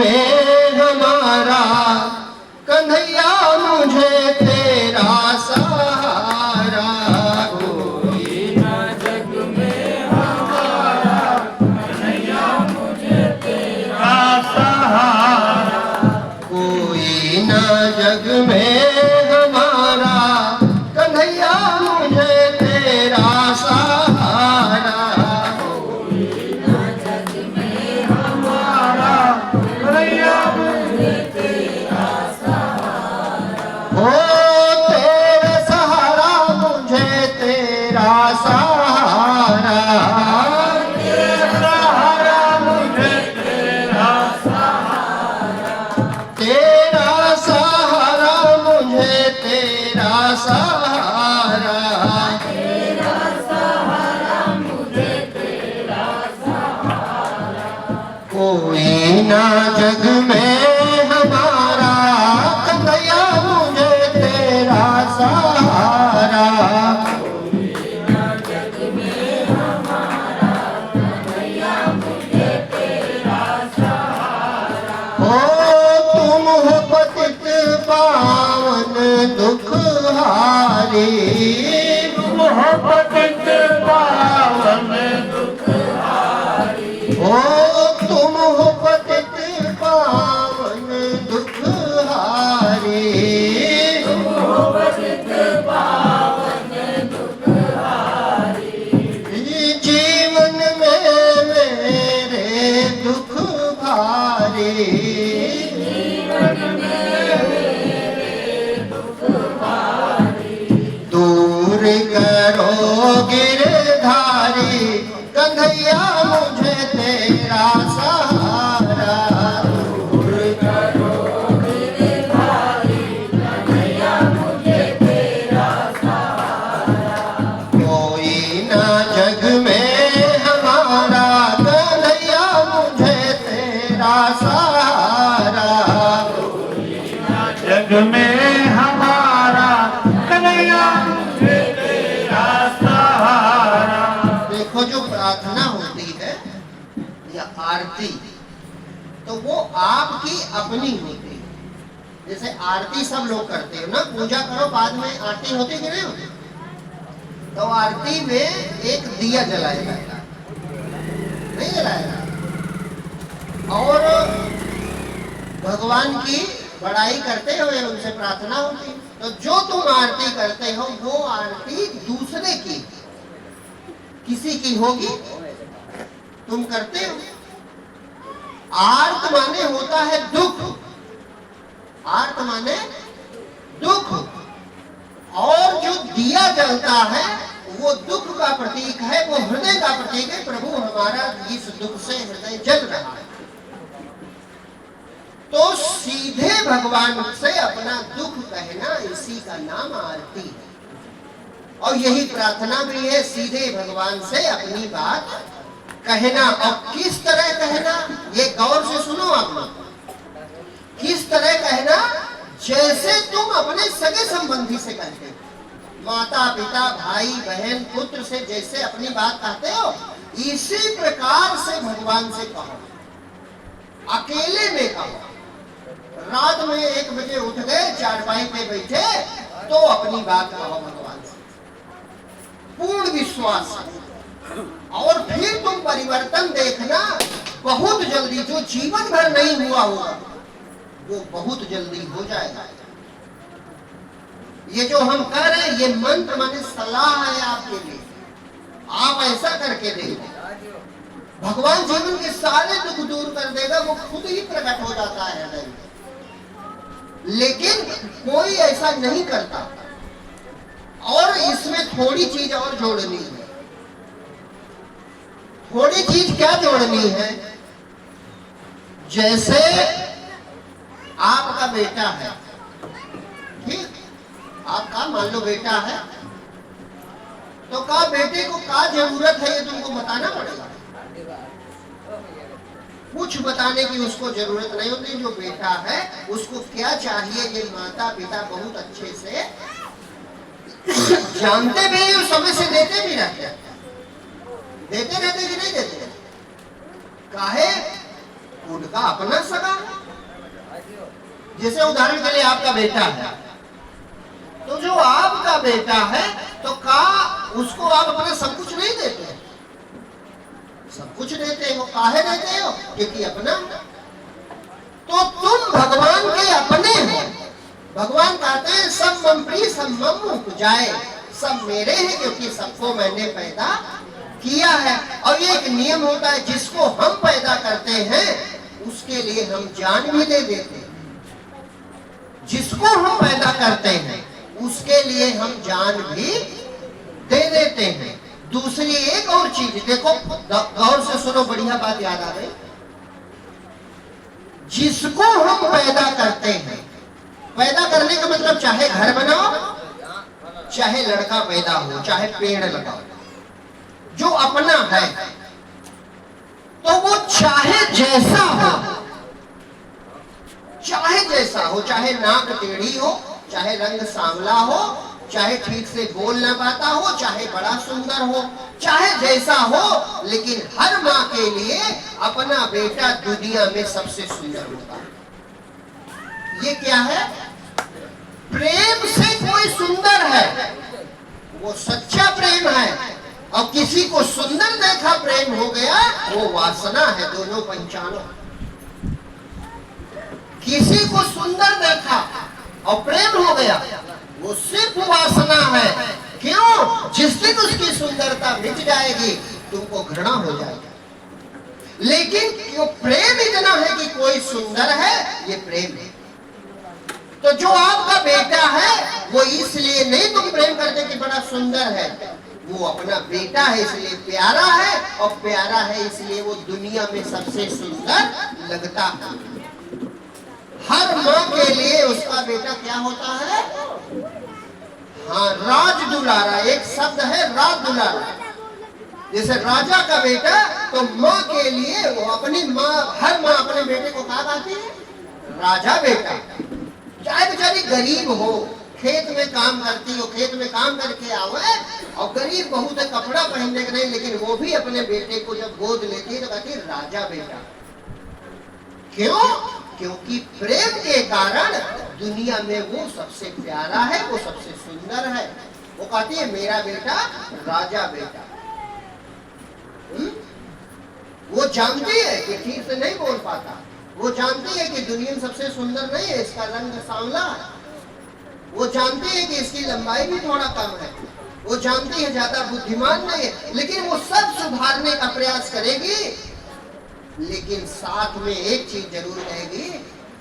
में हमारा कन्हैया मुझे तेरा सहारा। कोई ना जग में हमारा कन्हैया मुझे तेरा सहारा। कोई ना जग में हमारा कन्हैया मुझे तेरा सहारा। कोई ना जग में हमारा कन्हैया मुझे तेरा सहारा। हो तेरा सहारा मुझे तेरा सहारा। तेरा सहारा मुझे तेरा सहारा। तेरा सहारा मुझे तेरा सहारा। तेरा सहारा मुझे तेरा सहारा। कोई ना जग में हमारा कन्हैया मुझे तेरा सहारा। कोई ना जग में हमारा कन्हैया मुझे तेरा सहारा। हो तुम हो पतित पावन दुख हारी। तुम हो पतित पावन दुख हारी। हो तुम हो पतित पावन दुख हारी। तुम हो पतित पावन दुख हारी। जीवन में मेरे दुख भारी। जीवन में मेरे दुख भारी। दूर करो गिरधारी कन्हैया मुझे तेरा सहारा। दूर करो गिरधारी कन्हैया मुझे तेरा सहारा। कोई ना जग में हमारा कन्हैया मुझे तेरा सहारा। जग में हमारा कन्हैया मुझे तेरा सहारा। देखो जो प्रार्थना होती है या आरती, तो वो आपकी अपनी होती है। जैसे आरती सब लोग करते हो ना, पूजा करो बाद में आरती होती कि नहीं होती? तो आरती में एक दिया जलाया जाता है, नहीं जलाया जाता। और भगवान की बड़ाई करते हुए उनसे प्रार्थना होती है। तो जो तुम आरती करते हो वो आरती दूसरे की, किसी की होगी, तुम करते हो। आर्त माने होता है दुख। आर्त माने दुख। और जो दिया जलता है वो दुख का प्रतीक है, वो हृदय का प्रतीक है। प्रभु हमारा इस दुख से हृदय जल रहा है, तो सीधे भगवान से अपना दुख कहना, इसी का नाम आरती है। और यही प्रार्थना भी है, सीधे भगवान से अपनी बात कहना। और किस तरह कहना, ये गौर से सुनो आप लोग। किस तरह कहना? जैसे तुम अपने सगे संबंधी से कहते हो, माता पिता भाई बहन पुत्र से जैसे अपनी बात कहते हो, इसी प्रकार से भगवान से कहो। अकेले में कहो। रात में 1 बजे उठ गए, चारपाई पे बैठे, तो अपनी बात कहो भगवान से पूर्ण विश्वास से। और फिर तुम परिवर्तन देखना, बहुत जल्दी। जो जीवन भर नहीं हुआ होगा वो बहुत जल्दी हो जाएगा। ये जो हम कर रहे हैं, ये मंत्र माने सलाह है आपके लिए। आप ऐसा करके देखो, भगवान जीवन के सारे दुख दूर कर देगा। वो खुद ही प्रकट हो जाता है हृदय में। लेकिन कोई ऐसा नहीं करता। और इसमें थोड़ी चीज और जोड़नी है। थोड़ी चीज क्या जोड़नी है? जैसे आपका बेटा है, ठीक, आपका मान लो बेटा है, तो का बेटे को का जरूरत है ये तुमको बताना पड़ेगा। कुछ बताने की उसको जरूरत नहीं होती। जो बेटा है उसको क्या चाहिए ये माता पिता बहुत अच्छे से जानते भी हैं और समय से देते भी रहते हैं। देते रहते कि नहीं देते? काहे? उनका अपना सगा है। जैसे उदाहरण के लिए आपका बेटा है, तो जो आपका बेटा है तो का उसको आप अपना सब कुछ नहीं देते, सब कुछ देते हो। काहे देते हो? क्योंकि अपना। तो तुम भगवान के अपने हो। भगवान कहते हैं सब मम प्रिय सब मम उपजाए, सब मेरे हैं क्योंकि सबको मैंने पैदा किया है। और ये एक नियम होता है, जिसको हम पैदा करते हैं उसके लिए हम जान भी दे देते हैं। जिसको हम पैदा करते हैं उसके लिए हम जान भी दे देते हैं। दूसरी एक और चीज देखो, गौर से सुनो, बढ़िया बात याद आ गई। जिसको हम पैदा करते हैं, पैदा करने का मतलब चाहे घर बनाओ, चाहे लड़का पैदा हो, चाहे पेड़ लगाओ, जो अपना है तो वो चाहे जैसा हो, चाहे जैसा हो, चाहे नाक टेढ़ी हो, चाहे रंग सांवला हो, चाहे ठीक से बोल ना पाता हो, चाहे बड़ा सुंदर हो, चाहे जैसा हो, लेकिन हर माँ के लिए अपना बेटा दुनिया में सबसे सुंदर होता है। ये क्या है? प्रेम से कोई सुंदर है, वो सच्चा प्रेम है। और किसी को सुंदर देखा प्रेम हो गया, वो वासना है, दोनों पंचानो। किसी को सुंदर देखा और प्रेम हो गया, वो सिर्फ वासना है। क्यों? जिस दिन उसकी सुंदरता मिट जाएगी तुमको घृणा हो जाएगी। लेकिन क्यों प्रेम इतना है कि कोई सुंदर है, ये प्रेम है। तो जो आपका बेटा है वो इसलिए नहीं तुम प्रेम करते कि बड़ा सुंदर है, वो अपना बेटा है इसलिए प्यारा है, और प्यारा है इसलिए वो दुनिया में सबसे सुंदर लगता है। हर माँ के लिए उसका बेटा क्या होता है? हाँ, राज दुलारा। एक शब्द है राज दुलारा। जैसे राजा का बेटा, तो माँ के लिए वो अपनी माँ, हर माँ अपने बेटे को क्या कहती है? राजा बेटा। चाहे बेचारी गरीब हो, खेत में काम करती हो, खेत में काम करके आवे, और गरीब बहुत है, कपड़ा पहनने का नहीं, लेकिन वो भी अपने बेटे को जब गोद लेती है तो कहती है राजा बेटा। क्यों? क्योंकि प्रेम के कारण दुनिया में वो सबसे प्यारा है, वो सबसे सुंदर है। वो कहती है मेरा बेटा राजा बेटा। वो जानती है कि ठीक से नहीं बोल पाता, वो जानती है कि दुनिया में सबसे सुंदर नहीं है, इसका रंग सांवला है। वो जानती है कि इसकी लंबाई भी थोड़ा कम है, वो जानती है ज्यादा बुद्धिमान नहीं है, लेकिन वो सब सुधारने का प्रयास करेगी। लेकिन साथ में एक चीज जरूर कहेगी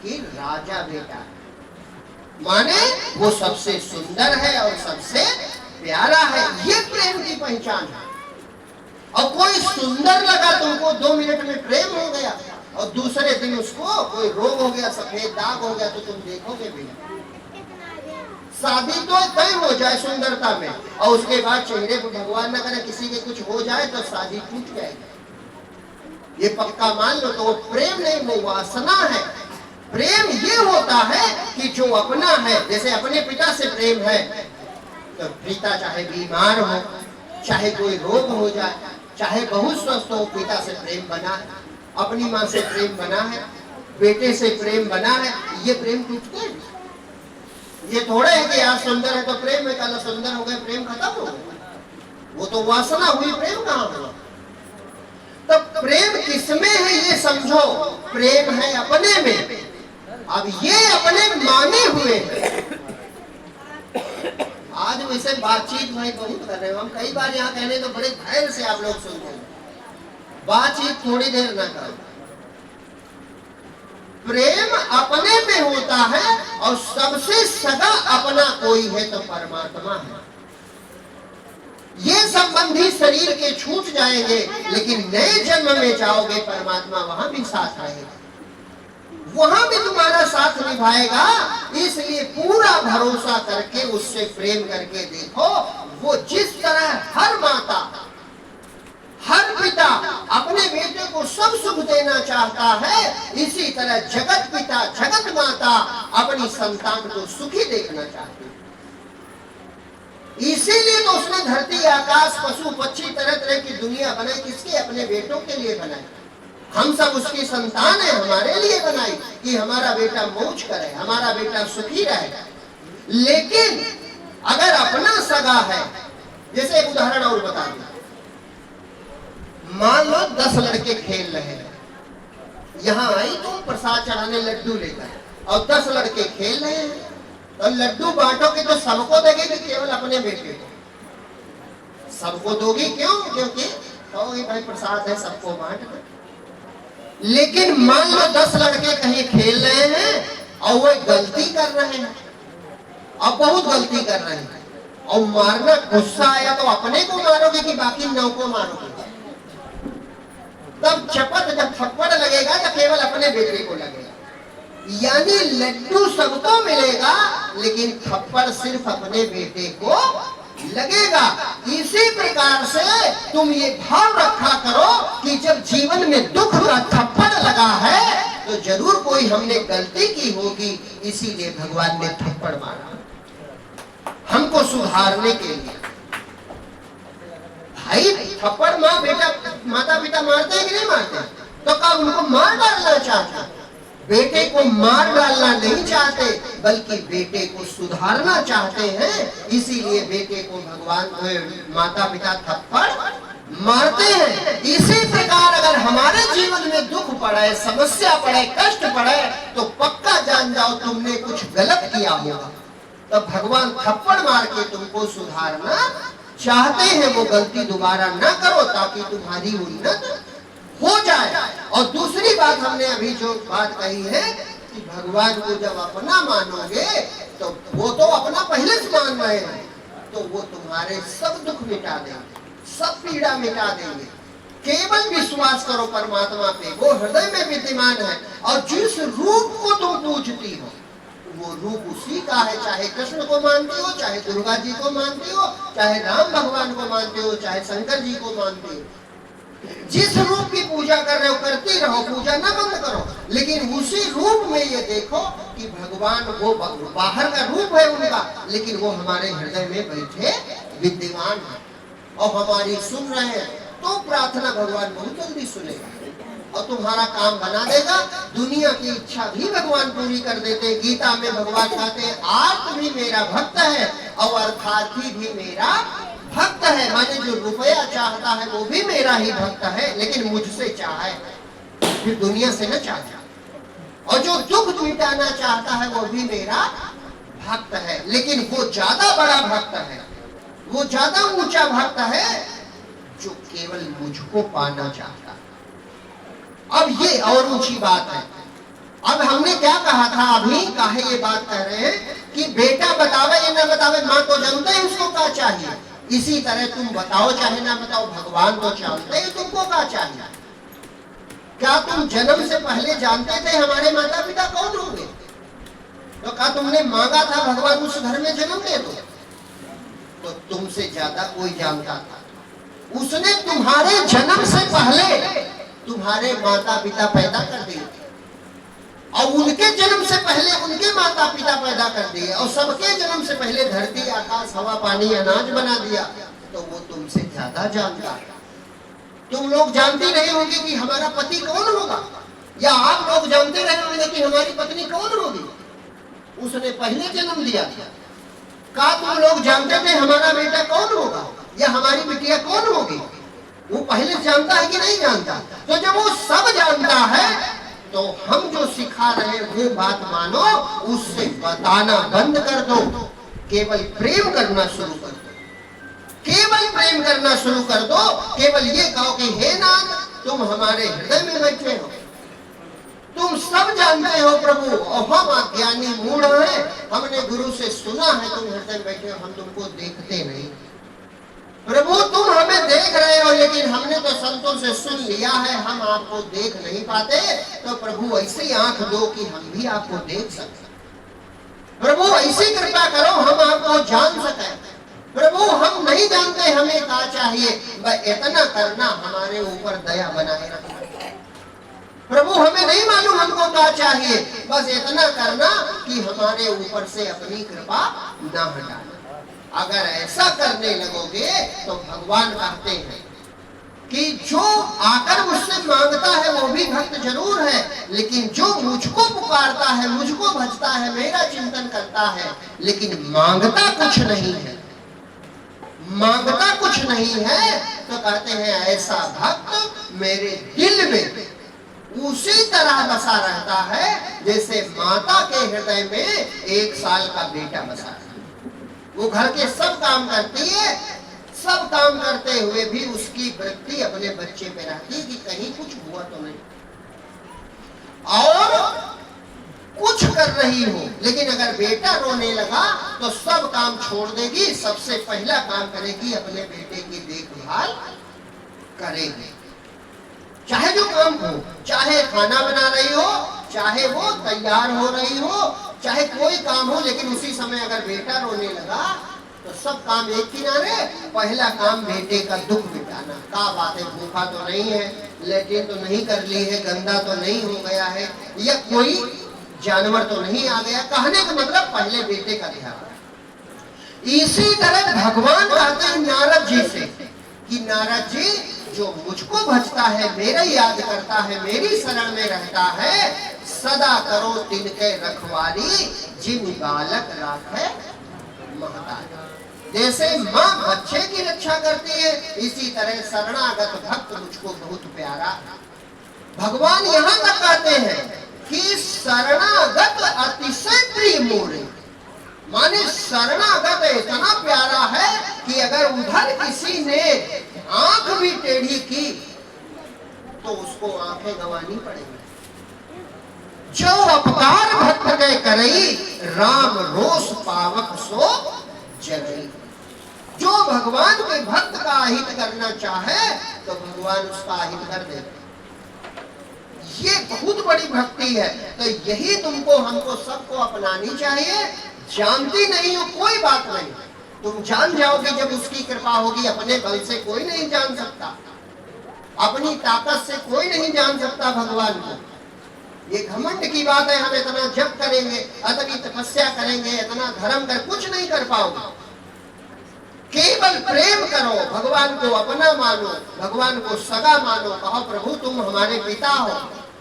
कि राजा बेटा, माने वो सबसे सुंदर है और सबसे प्यारा है। ये प्रेम की पहचान है। और कोई सुंदर लगा तुमको, 2 मिनट में प्रेम हो गया, और दूसरे दिन उसको कोई रोग हो गया, सफेद दाग हो गया, तो तुम देखोगे भी। शादी तो तय हो जाए सुंदरता में, और उसके बाद चेहरे पर भगवान न करे किसी के कुछ हो जाए तो शादी टूट जाएगी, ये पक्का मान लो। तो वो प्रेम नहीं, वो वासना है। प्रेम ये होता है कि जो अपना है, जैसे अपने पिता से प्रेम है, तो पिता चाहे बीमार हो, चाहे कोई रोग हो जाए, चाहे बहुत स्वस्थ हो, पिता से प्रेम बना है। अपनी माँ से प्रेम बना है, बेटे से प्रेम बना है, ये प्रेम टूटते हैं। ये थोड़े है कि आज सुंदर है तो प्रेम में, कल सुंदर हो गए प्रेम खत्म हो गया। वो तो वासना हुई, प्रेम कहाँ हुआ? तो प्रेम किसमें है ये समझो, प्रेम है अपने में। अब ये अपने माने हुए हैं। आज वैसे बातचीत भाई बहुत कर रहे हो हम, कई बार यहाँ कहने तो बड़े धैर्य से आप लोग सुनते हैं, बातचीत थोड़ी देर ना करो। प्रेम अपने में होता है, और सबसे सगा अपना कोई है तो परमात्मा है। ये संबंधी शरीर के छूट जाएंगे, लेकिन नए जन्म में जाओगे परमात्मा वहां भी साथ आएगा, वहां भी तुम्हारा साथ निभाएगा। इसलिए पूरा भरोसा करके उससे प्रेम करके देखो। वो जिस तरह हर माता, हर पिता अपने बेटे को सब सुख देना चाहता है, इसी तरह जगत पिता, जगत माता अपनी संतान को सुखी देखना चाहती है। इसीलिए तो उसने धरती, आकाश, पशु पक्षी, तरह तरह की दुनिया बनाई। किसके? अपने बेटों के लिए बनाई। हम सब उसकी संतान है, हमारे लिए बनाई कि हमारा बेटा मौज करे, हमारा बेटा सुखी रहे। लेकिन अगर अपना सगा है, जैसे एक उदाहरण और बता दूं, मान लो 10 लड़के खेल रहे हैं, यहां आई तुम प्रसाद चढ़ाने लड्डू लेकर और 10 लड़के खेल रहे हैं, तो लड्डू बांटोगे तो सबको देगी कि केवल अपने बेटे को? सबको दोगी। क्यों? क्योंकि कहोगे भाई प्रसाद है, सबको बांट दो। लेकिन मान लो 10 लड़के कहीं खेल रहे हैं और वो गलती कर रहे हैं, अब बहुत गलती कर रहे हैं, और मारना गुस्सा आया तो अपने को मारोगे कि बाकी 9 को मारोगे? तब चपत जब थप्पड़ लगेगा तो केवल अपने बेटे को लगेगा। यानी लड्डू सबको मिलेगा लेकिन थप्पड़ सिर्फ अपने बेटे को लगेगा। इसी प्रकार से तुम ये भाव रखा करो कि जब जीवन में दुख का थप्पड़ लगा है तो जरूर कोई हमने गलती की होगी, इसीलिए भगवान ने थप्पड़ मारा हमको सुधारने के लिए। भाई थप्पड़ माता पिता मारते हैं कि नहीं मारते? तो कब उनको मार डालना चाहते? बेटे को मार डालना नहीं चाहते, बल्कि बेटे को सुधारना चाहते हैं। इसीलिए बेटे को भगवान माता पिता थप्पड़ मारते हैं। इसी प्रकार अगर हमारे जीवन में दुख पड़े, समस्या पड़े, कष्ट पड़े, तो पक्का जान जाओ तुमने कुछ गलत किया होगा। तो भगवान थप्पड़ मार के तुमको सुधारना चाहते हैं। वो गलती दोबारा न करो ताकि तुम्हारी उन्नत हो जाए। और दूसरी बात हमने अभी जो बात कही है कि भगवान को जब अपना मानोगे तो वो तो अपना पहले से मान रहे हैं, तो वो तुम्हारे सब दुख मिटा देंगे, सब पीड़ा मिटा देंगे। केवल विश्वास करो परमात्मा पे, वो हृदय में विद्यमान है। और जिस रूप को तुम पूजती हो वो रूप उसी का है। चाहे कृष्ण को मानती हो, चाहे दुर्गा जी को मानती हो, चाहे राम भगवान को मानते हो, चाहे शंकर जी को मानते हो, जिस रूप की पूजा कर रहे हो करती रहो, पूजा ना बंद करो। लेकिन उसी रूप में ये देखो कि भगवान वो बाहर का रूप है उनका, लेकिन वो हमारे हृदय में बैठे विद्यमान है और हमारी सुन रहे हैं। तो प्रार्थना भगवान बहुत जल्दी सुनेगा और तुम्हारा काम बना देगा। दुनिया की इच्छा भी भगवान पूरी कर देते। गीता में भगवान कहते हैं आर्त भी मेरा भक्त है और अर्थार्थी भी मेरा भक्त है। माने जो रुपया चाहता है वो भी मेरा ही भक्त है, लेकिन मुझसे चाहे, फिर दुनिया से न चाहे। और जो दुख मिटाना चाहता है वो भी मेरा भक्त है, लेकिन वो ज्यादा बड़ा भक्त है, वो ज्यादा ऊंचा भक्त है जो केवल मुझको पाना चाहता है। अब ये और ऊंची बात है। अब हमने क्या कहा था, अभी काहे ये बात कह रहे हैं कि बेटा बतावे या ना बतावे, माँ तो जानते हैं उसको क्या चाहिए। इसी तरह तुम बताओ चाहे ना बताओ, भगवान तो जानते हैं तुमको क्या चाहिए। क्या तुम जन्म से पहले जानते थे हमारे माता पिता कौन होंगे? तो क्या तुमने मांगा था भगवान उस घर में जन्म दे दो? तो तुमसे ज्यादा कोई जानता था। उसने तुम्हारे जन्म से पहले तुम्हारे माता पिता पैदा कर दिए और उनके जन्म से पहले उनके माता पिता पैदा कर दिए और सबके जन्म से पहले धरती, आकाश, हवा, पानी, अनाज बना दिया। तो वो तुमसे ज्यादा जानता है। तुम लोग जानते नहीं होंगे कि हमारा पति कौन होगा, या आप लोग जानते रहे होंगे कि हमारी पत्नी कौन होगी। उसने पहले जन्म दिया था। क्या तुम लोग जानते थे हमारा बेटा कौन होगा या हमारी बिटिया कौन होगी? वो पहले जानता है कि नहीं जानता? तो जब वो सब जानता है तो हम जो सिखा रहे हैं वो बात मानो, उससे बताना बंद कर दो, केवल प्रेम करना शुरू कर दो, केवल प्रेम करना शुरू कर दो। केवल ये कहो कि हे नाथ तुम हमारे हृदय में बैठे हो, तुम सब जानते हो प्रभु, और हम अज्ञानी मूढ़ हैं, हमने गुरु से सुना है तुम हृदय में बैठे हो, हम तुमको देखते नहीं। प्रभु तुम हमें देख रहे हो लेकिन हमने तो संतों से सुन लिया है, हम आपको देख नहीं पाते। तो प्रभु ऐसी आंख दो कि हम भी आपको देख सकें। प्रभु ऐसी कृपा करो हम आपको जान सकें। प्रभु हम नहीं जानते हमें क्या चाहिए, बस इतना करना हमारे ऊपर दया बनाए रखना। प्रभु हमें नहीं मालूम हमको क्या चाहिए, बस इतना करना कि हमारे ऊपर से अपनी कृपा न हटाना। अगर ऐसा करने लगोगे तो भगवान कहते हैं कि जो आकर मुझसे मांगता है वो भी भक्त जरूर है, लेकिन जो मुझको पुकारता है, मुझको भजता है, मेरा चिंतन करता है, लेकिन मांगता कुछ नहीं है, मांगता कुछ नहीं है, तो कहते हैं ऐसा भक्त मेरे दिल में उसी तरह बसा रहता है जैसे माता के हृदय में 1 साल का बेटा बसा है। वो घर के सब काम करती है, सब काम करते हुए भी उसकी वृत्ति अपने बच्चे पे रहती है कि कहीं कुछ हुआ तो नहीं, और कुछ कर रही हो, लेकिन अगर बेटा रोने लगा तो सब काम छोड़ देगी, सबसे पहला काम करेगी अपने बेटे की देखभाल करेगी। चाहे जो काम हो, चाहे खाना बना रही हो, चाहे वो तैयार हो रही हो, चाहे कोई काम हो, लेकिन उसी समय अगर बेटा रोने लगा तो सब काम एक किनारे, पहला काम बेटे का दुख मिटाना। क्या बात है, भूखा तो नहीं है, लेट्रिन तो नहीं कर ली है, गंदा तो नहीं हो गया है, या कोई जानवर तो नहीं आ गया। कहने का मतलब पहले बेटे का ध्यान। इसी तरह भगवान कहते हैं नारद जी से कि नारद जी, जो मुझको भजता है, मेरा याद करता है, मेरी शरण में रहता है, सदा करो तिनके रखवाली, जिन बालक राखे महतारी। जैसे माँ बच्चे की रक्षा करती है, इसी तरह शरणागत भक्त मुझको बहुत प्यारा। भगवान यहाँ तक कहते हैं कि शरणागत अतिशय प्रिय मोरे, माने शरणागत इतना प्यारा है कि अगर उधर किसी ने आंख भी टेढ़ी की तो उसको आंखें गंवानी पड़ेगी। जो अपकार भक्त के करई, राम रोष पावक सो जगई। जो भगवान के भक्त का हित करना चाहे तो भगवान उसका हित कर दे। ये बहुत बड़ी भक्ति है। तो यही तुमको हमको सबको अपनानी चाहिए। जानती नहीं हो कोई बात नहीं, तुम जान जाओगे जब उसकी कृपा होगी। अपने बल से कोई नहीं जान सकता, अपनी ताकत से कोई नहीं जान सकता भगवान को। ये घमंड की बात है, हम इतना जप करेंगे, इतनी तपस्या करेंगे, इतना धर्म कर, कुछ नहीं कर पाओगे। केवल प्रेम करो, भगवान को अपना मानो, भगवान को सगा मानो। कहो प्रभु तुम हमारे पिता हो,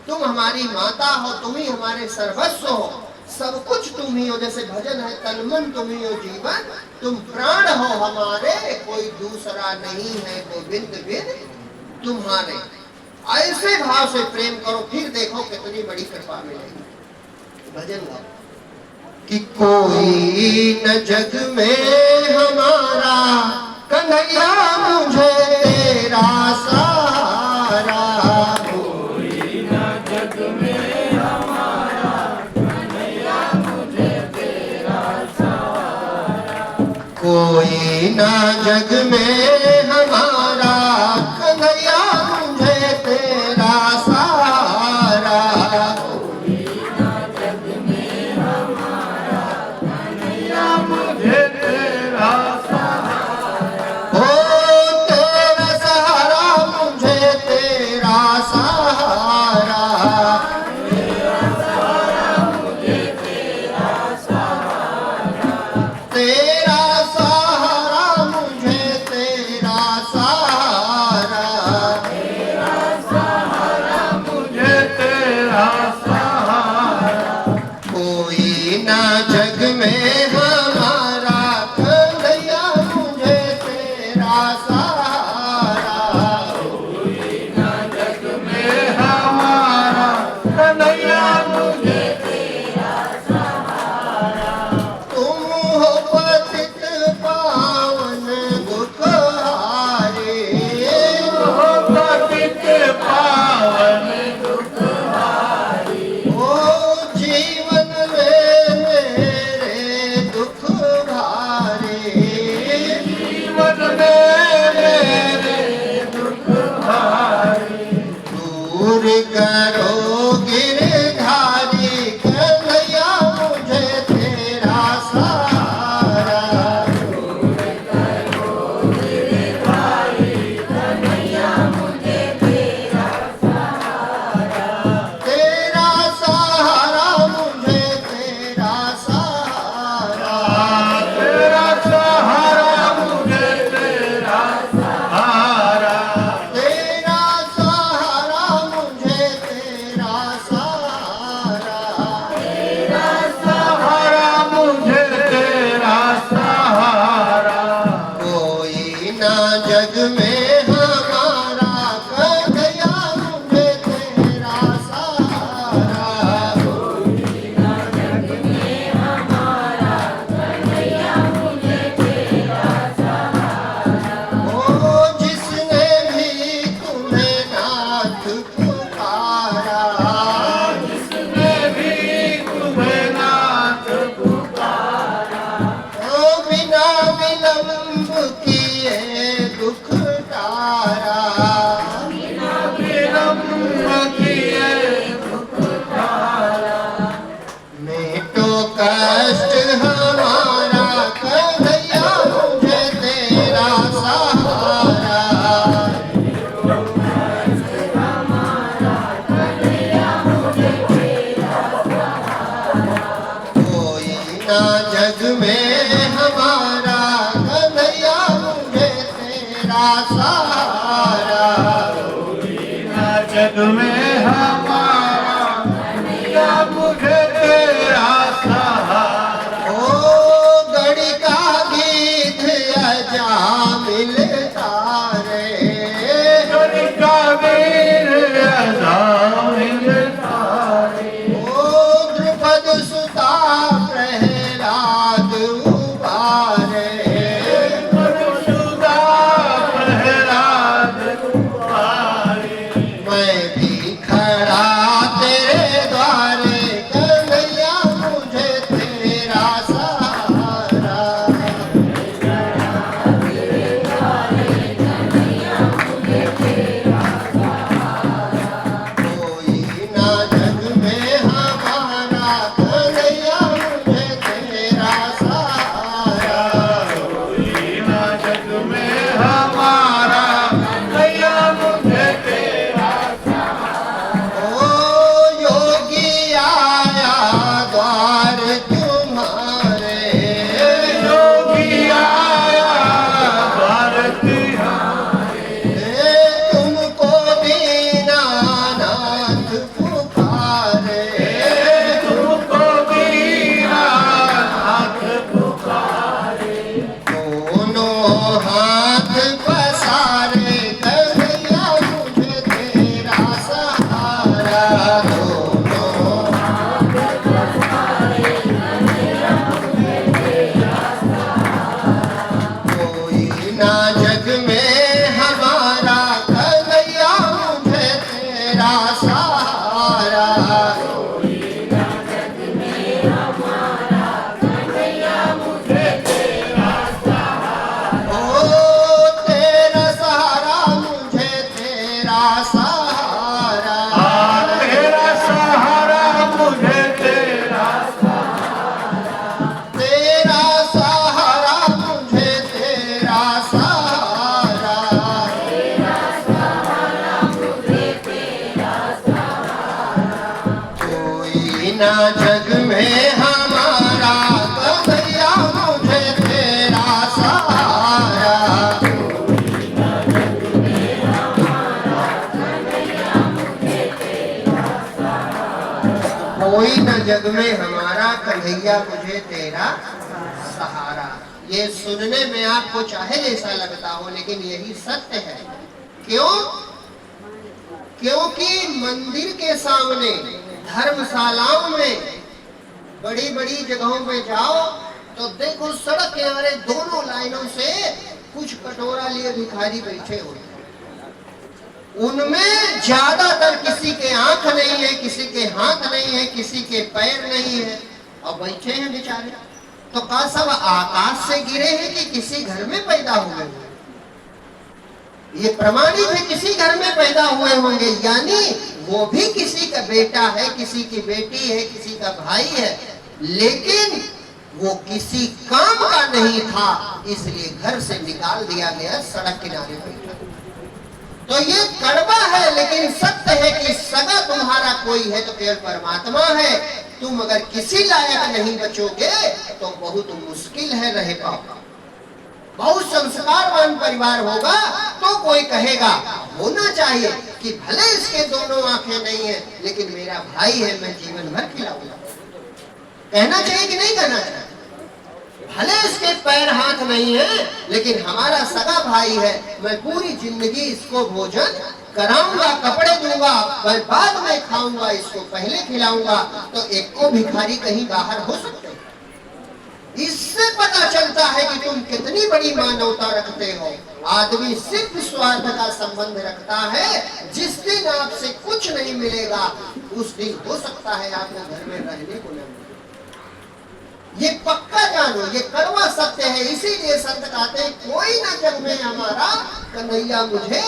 तुम हमारी माता हो, तुम ही हमारे सर्वस्व हो, सब कुछ तुम ही हो। जैसे भजन है, तन मन तुम ही हो जीवन, तुम प्राण हो हमारे, कोई दूसरा नहीं है गोविंद बिन तुम्हारे। ऐसे भाव से प्रेम करो, फिर देखो कितनी बड़ी कृपा मिलेगी। भजन गाओ कि कोई न जग में हमारा कन्हैया, मुझे तेरा सहारा। कोई न जग में हमारा कन्हैया, मुझे तेरा सहारा। कोई न जग में हमारा कन्हैया, मुझे तेरा सहारा। कोई न जग में हमारा कन्हैया, मुझे तेरा सहारा। ओ तेरा सहारा, मुझे तेरा सहारा। तेरा सहारा, मुझे तेरा सहारा। तेरा सहारा, मुझे तेरा ना जग में हमारा, कन्हैया मुझे तेरा सहारा। कोई ना जग में हमारा, कन्हैया मुझे तेरा सहारा। ओ गड़ी का गीत अजामिल तारे, गड़ी का वीर अजामिल तारे। ओ द्रुपद सुता प्रहलाद उबारे, मधुसूदा प्रहलाद तुम्हारे। मैं भी खड़ा तेरे द्वारे, कन्हैया मुझे तेरा सहारा। कोई ना जग में हमारा, कन्हैया मुझे तेरा सहारा। कोई ना जग में हमारा, कन्हैया मुझे तेरा ओ योगी आया द्वार तुम्हारे, योगी आया भारत हमारे। तुमको दीनानाथ पुकारे, तुमको दीनानाथ पुकारे। दोनों हाथ पसारे, कन्हैया मुझे तेरा सहारा। दोनों कोई ना जग में हमारा, कन्हैया मुझे तेरा सहारा। ओ तेरा सहारा मुझे तेरा सहारा। तेरा सहारा मुझे तेरा तेरा सहारा मुझे तेरा सहारा। कोई ना जग में हमारा, कन्हैया मुझे तेरा सहारा। कोई न जग में हमारा, कन्हैया मुझे तेरा सहारा। ये सुनने में आपको चाहे जैसा लगता हो, लेकिन यही सत्य है। क्यों? क्योंकि मंदिर के सामने, धर्मशालाओं में, बड़ी बड़ी जगहों पे जाओ तो देखो सड़क किनारे दोनों लाइनों से कुछ कटोरा लिए भिखारी बैठे हुए हैं। उनमें ज्यादातर किसी के आंख नहीं है, किसी के हाथ नहीं है, किसी के पैर नहीं है, और बैठे हैं बेचारे। तो का सब आकाश से गिरे हैं कि किसी घर में पैदा हुए हैं? ये प्रमाणित है किसी घर में पैदा हुए होंगे, यानी वो भी किसी का बेटा है, किसी की बेटी है, किसी का भाई है, लेकिन वो किसी काम का नहीं था, इसलिए घर से निकाल दिया गया, सड़क किनारे बैठा। तो ये कड़वा है, लेकिन सत्य है कि सगा तुम्हारा कोई है तो केवल परमात्मा है। तुम अगर किसी लायक नहीं बचोगे तो बहुत मुश्किल है रह पाओ। बहुत संस्कारवान परिवार होगा तो कोई कहेगा, होना चाहिए कि भले इसके दोनों आंखें नहीं है, लेकिन मेरा भाई है, मैं जीवन भर खिलाऊंगा। कहना चाहिए कि नहीं कहना चाहिए? भले इसके पैर हाथ नहीं है, लेकिन हमारा सगा भाई है, मैं पूरी जिंदगी इसको भोजन कराऊंगा, कपड़े दूंगा, मैं बाद में खाऊंगा, इसको पहले खिलाऊंगा। तो एक को भिखारी कहीं बाहर हो सकते हैं। इससे पता चलता है कि तुम कितनी बड़ी मानवता रखते हो। आदमी सिर्फ स्वार्थ का संबंध रखता है। जिस दिन आपसे कुछ नहीं मिलेगा, उस दिन हो सकता है आपको घर में रहने को न मिले। ये पक्का जानो, ये कड़वा सत्य है। इसीलिए संत कहते हैं, कोई ना जग में हमारा, कन्हैया मुझे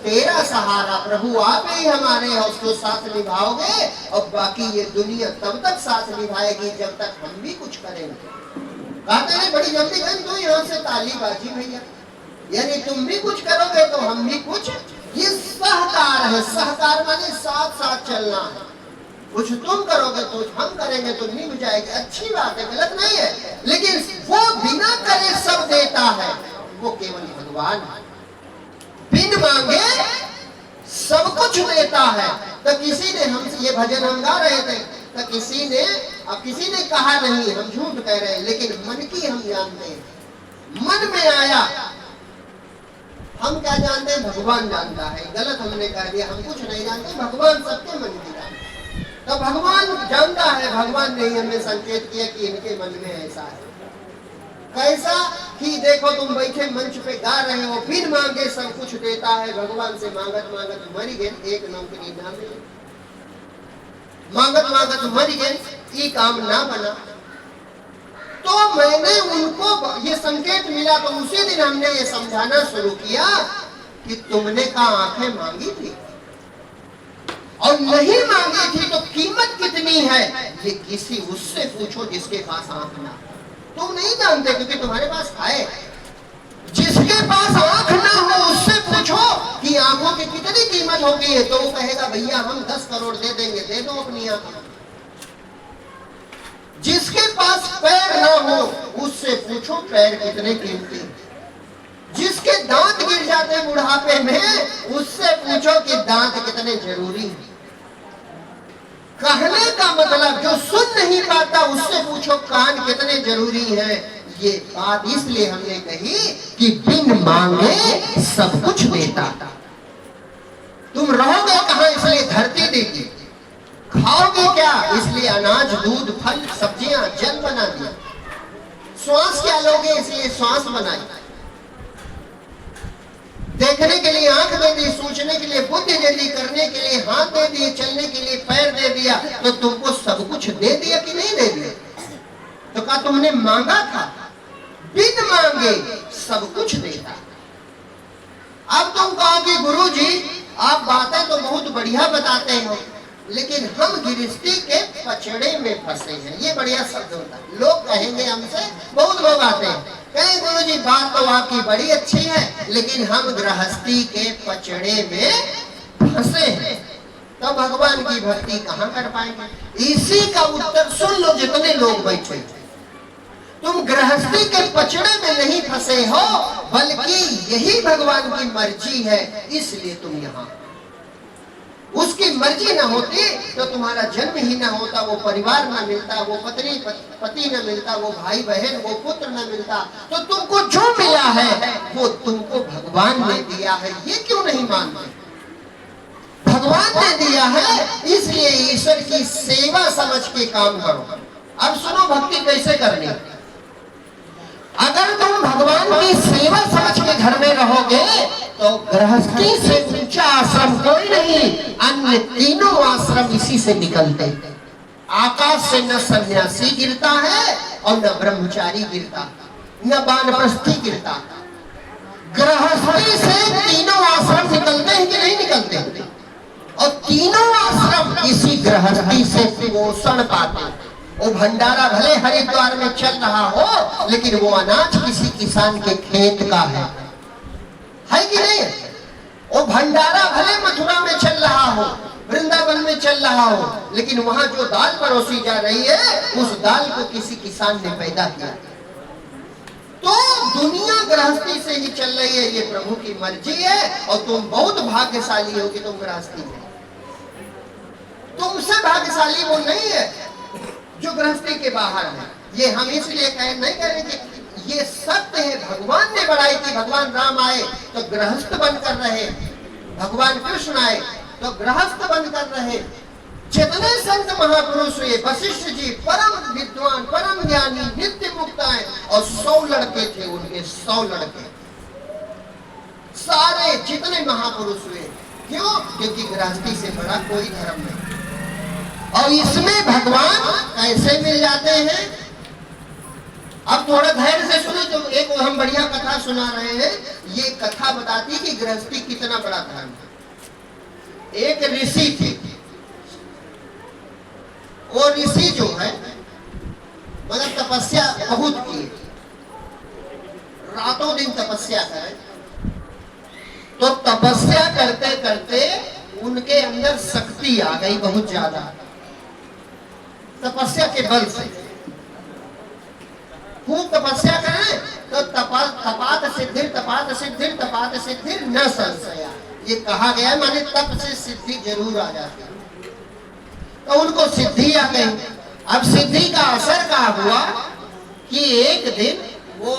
तेरा सहारा। प्रभु आप ही हमारे हैं, उसको साथ निभाओगे, और बाकी ये दुनिया तब तक साथ निभाएगी जब तक हम भी कुछ करेंगे। कहते हैं बड़ी जल्दी गन दो यहाँ से ताली बाजी भैया, यानी तुम भी कुछ करोगे तो हम भी कुछ। ये सहकार है, सहकार माने साथ साथ चलना है। कुछ तुम करोगे तो हम करेंगे तो निभ जाएगी, अच्छी बात है, गलत नहीं है, लेकिन वो बिना करे सब देता है, वो केवल भगवान है। बिन मांगे सब कुछ देता है। तो किसी ने हमसे, ये भजन हम गा रहे थे, तो किसी ने कहा नहीं, हम झूठ कह रहे हैं, लेकिन मन की हम जानते हैं, मन में आया। हम क्या जानते हैं? भगवान जानता है। गलत हमने कह दिया, हम कुछ नहीं जानते, भगवान सबके मन की जानते। तो भगवान जानता है, भगवान ने हमें संकेत किया कि इनके मन में ऐसा है। कैसा? कि देखो तुम बैठे मंच पे गा रहे हो, बिन मांगे सब कुछ देता है। भगवान से मांगत मांगत मर गए, एक नौकरी ना मिली, मांगत मांगत मर गए, ये काम ना बना। तो मैंने उनको ये संकेत मिला, तो उसी दिन हमने ये समझाना शुरू किया कि तुमने कहा आंखें मांगी थी और नहीं मांगी थी तो कीमत कितनी है ये किसी उससे पूछो जिसके पास आंख ना। तुम नहीं जानते क्योंकि तुम्हारे पास है। जिसके पास आंख ना हो उससे पूछो कि आंखों की कितनी कीमत होगी है, तो वो कहेगा भैया हम 10 करोड़ दे देंगे, दे दो अपनी आंख। जिसके पास पैर ना हो उससे पूछो पैर कितने कीमती। जिसके दांत गिर जाते बुढ़ापे में उससे पूछो कि दांत कितने जरूरी हैं। कहने का मतलब जो सुन नहीं पाता उससे पूछो कान कितने जरूरी है। ये बात इसलिए हमने कही कि बिन मांगे सब कुछ देता। तुम रहोगे कहां? इसलिए धरती देगी। खाओगे क्या? इसलिए अनाज, दूध, फल, सब्जियां, जल बना दिया। श्वास क्या लोगे? इसलिए श्वास बनाई। देखने के लिए आंख दे दी, सोचने के लिए बुद्धि दे दी, करने के लिए हाथ दे दिए, चलने के लिए पैर दे दिया। तो तुमको सब कुछ दे दिया कि नहीं दे दिया? तो कहा तुमने मांगा था। बिन मांगे सब कुछ देता। अब तुम कहो कि गुरुजी आप बातें तो बहुत बढ़िया बताते हो, लेकिन हम गृहस्थी के पचड़े में फंसे हैं। ये बढ़िया शब्द होता है। लोग कहेंगे हमसे, बहुत लोग आते हैं, कहें गुरुजी बात तो आपकी बड़ी अच्छी है, लेकिन हम गृहस्थी के पचड़े में फंसे हैं, तो भगवान की भक्ति कहां कर पाएंगे? इसी का उत्तर सुन लो जितने लोग बैठे। तुम गृहस्थी के पचड़े में नहीं फंसे हो, बल्कि यही भगवान की मर्जी है, इसलिए तुम यहाँ। उसकी मर्जी ना होती तो तुम्हारा जन्म ही ना होता, वो परिवार ना मिलता, वो पत्नी पति न मिलता, वो भाई बहन, वो पुत्र न मिलता। तो तुमको जो मिला है वो तुमको भगवान ने दिया है। ये क्यों नहीं मानते? भगवान ने दिया है, इसलिए ईश्वर की सेवा समझ के काम करो। अब सुनो भक्ति कैसे करनी। अगर तुम भगवान की सेवा समझ के घर में रहोगे तो गृहस्थी से ऊंचा आश्रम कोई नहीं। अन्य तीनों आश्रम इसी से निकलते। आकाश से न सन्यासी गिरता है और न ब्रह्मचारी गिरता, न वानप्रस्थी गिरता। गृहस्थी से तीनों आश्रम निकलते हैं कि नहीं निकलते? और तीनों आश्रम इसी गृहस्थी से पोषण पाते। वो भंडारा भले हरिद्वार में चल रहा हो, लेकिन वो अनाज किसी किसान के खेत का है कि नहीं? वो भंडारा भले मथुरा में चल रहा हो, वृंदावन में चल रहा हो, लेकिन वहां जो दाल परोसी जा रही है उस दाल को किसी किसान ने पैदा किया। तो दुनिया गृहस्थी से ही चल रही है, ये प्रभु की मर्जी है। और तुम बहुत भाग्यशाली हो कि तुम गृहस्थी में। तुमसे भाग्यशाली वो नहीं है जो गृहस्थी के बाहर है। ये हम इसलिए नहीं कह रहे कि ये सत्य है। भगवान ने बढ़ाई थी। भगवान राम आए तो गृहस्थ बनकर रहे, भगवान कृष्ण आए तो गृहस्थ बनकर रहे। जितने संत महापुरुष हुए, वशिष्ठ जी परम विद्वान, परम ज्ञानी, नित्य मुक्त आए, और 100 लड़के थे उनके, 100 लड़के सारे जितने महापुरुष हुए। क्यों? क्योंकि गृहस्थी से बड़ा कोई धर्म नहीं। और इसमें भगवान कैसे मिल जाते हैं? अब थोड़ा धैर्य से सुनो। तो एक हम बढ़िया कथा सुना रहे हैं। ये कथा बताती कि गृहस्थी कितना बड़ा धर्म है। एक ऋषि थे। वो ऋषि जो है मतलब तपस्या बहुत की, रातों दिन तपस्या करे। तो तपस्या करते करते उनके अंदर शक्ति आ गई बहुत ज्यादा। तपस्या के बल से। खूब तपस्या करें तो तपात सिद्धिर तपात सिद्धिर तपात सिद्धिर न संशया, ये कहा गया, माने तप से सिद्धि जरूर आ जाती है। तो उनको सिद्धि आ गई। अब सिद्धि का असर क्या हुआ कि एक दिन वो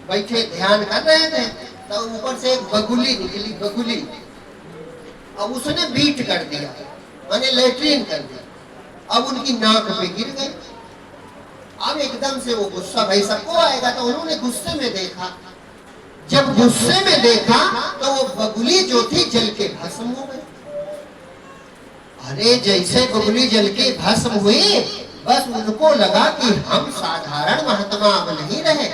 बैठे ध्यान कर रहे थे, तो ऊपर से एक बगुली निकली, बगुली। अब उसने बीट कर दिया, माने लेट्रिन कर दिया। अब उनकी नाक पे गिर गई। अब एकदम से वो गुस्सा, भाई सबको आएगा, तो उन्होंने गुस्से में देखा। जब गुस्से में देखा तो वो बगुली जो थी जल के भस्म हो गई। अरे जैसे बगुली जल के भस्म हुई, बस उनको लगा कि हम साधारण महात्मा अब नहीं रहे।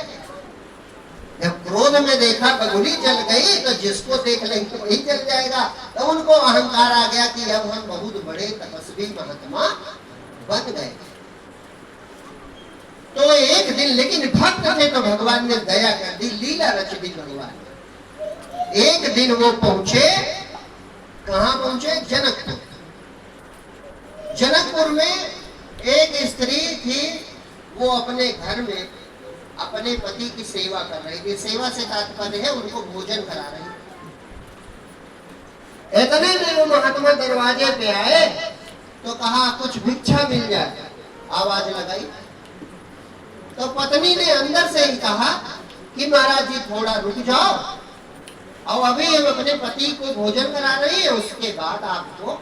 जब क्रोध में देखा बगुली जल गई, तो जिसको देख लेंगे वही जल जाएगा। तो उनको अहंकार आ गया कि अब हम बहुत बड़े तपस्वी महात्मा बन गए। तो एक दिन, लेकिन भक्त थे तो भगवान ने दया कर दी, लीला रच दी भगवान। एक दिन वो पहुंचे, कहां पहुंचे? जनकपुर। जनकपुर में एक स्त्री थी, वो अपने घर में अपने पति की सेवा कर रही थी। सेवा से तात्पर्य है उनको भोजन करा रही। इतने में वो महात्मा दरवाजे पे आए तो कहा कुछ भिक्षा मिल जाए। आवाज लगाई तो पत्नी ने अंदर से ही कहा कि महाराज जी थोड़ा रुक जाओ, और अभी हम अपने पति को भोजन करा रही है, उसके बाद आपको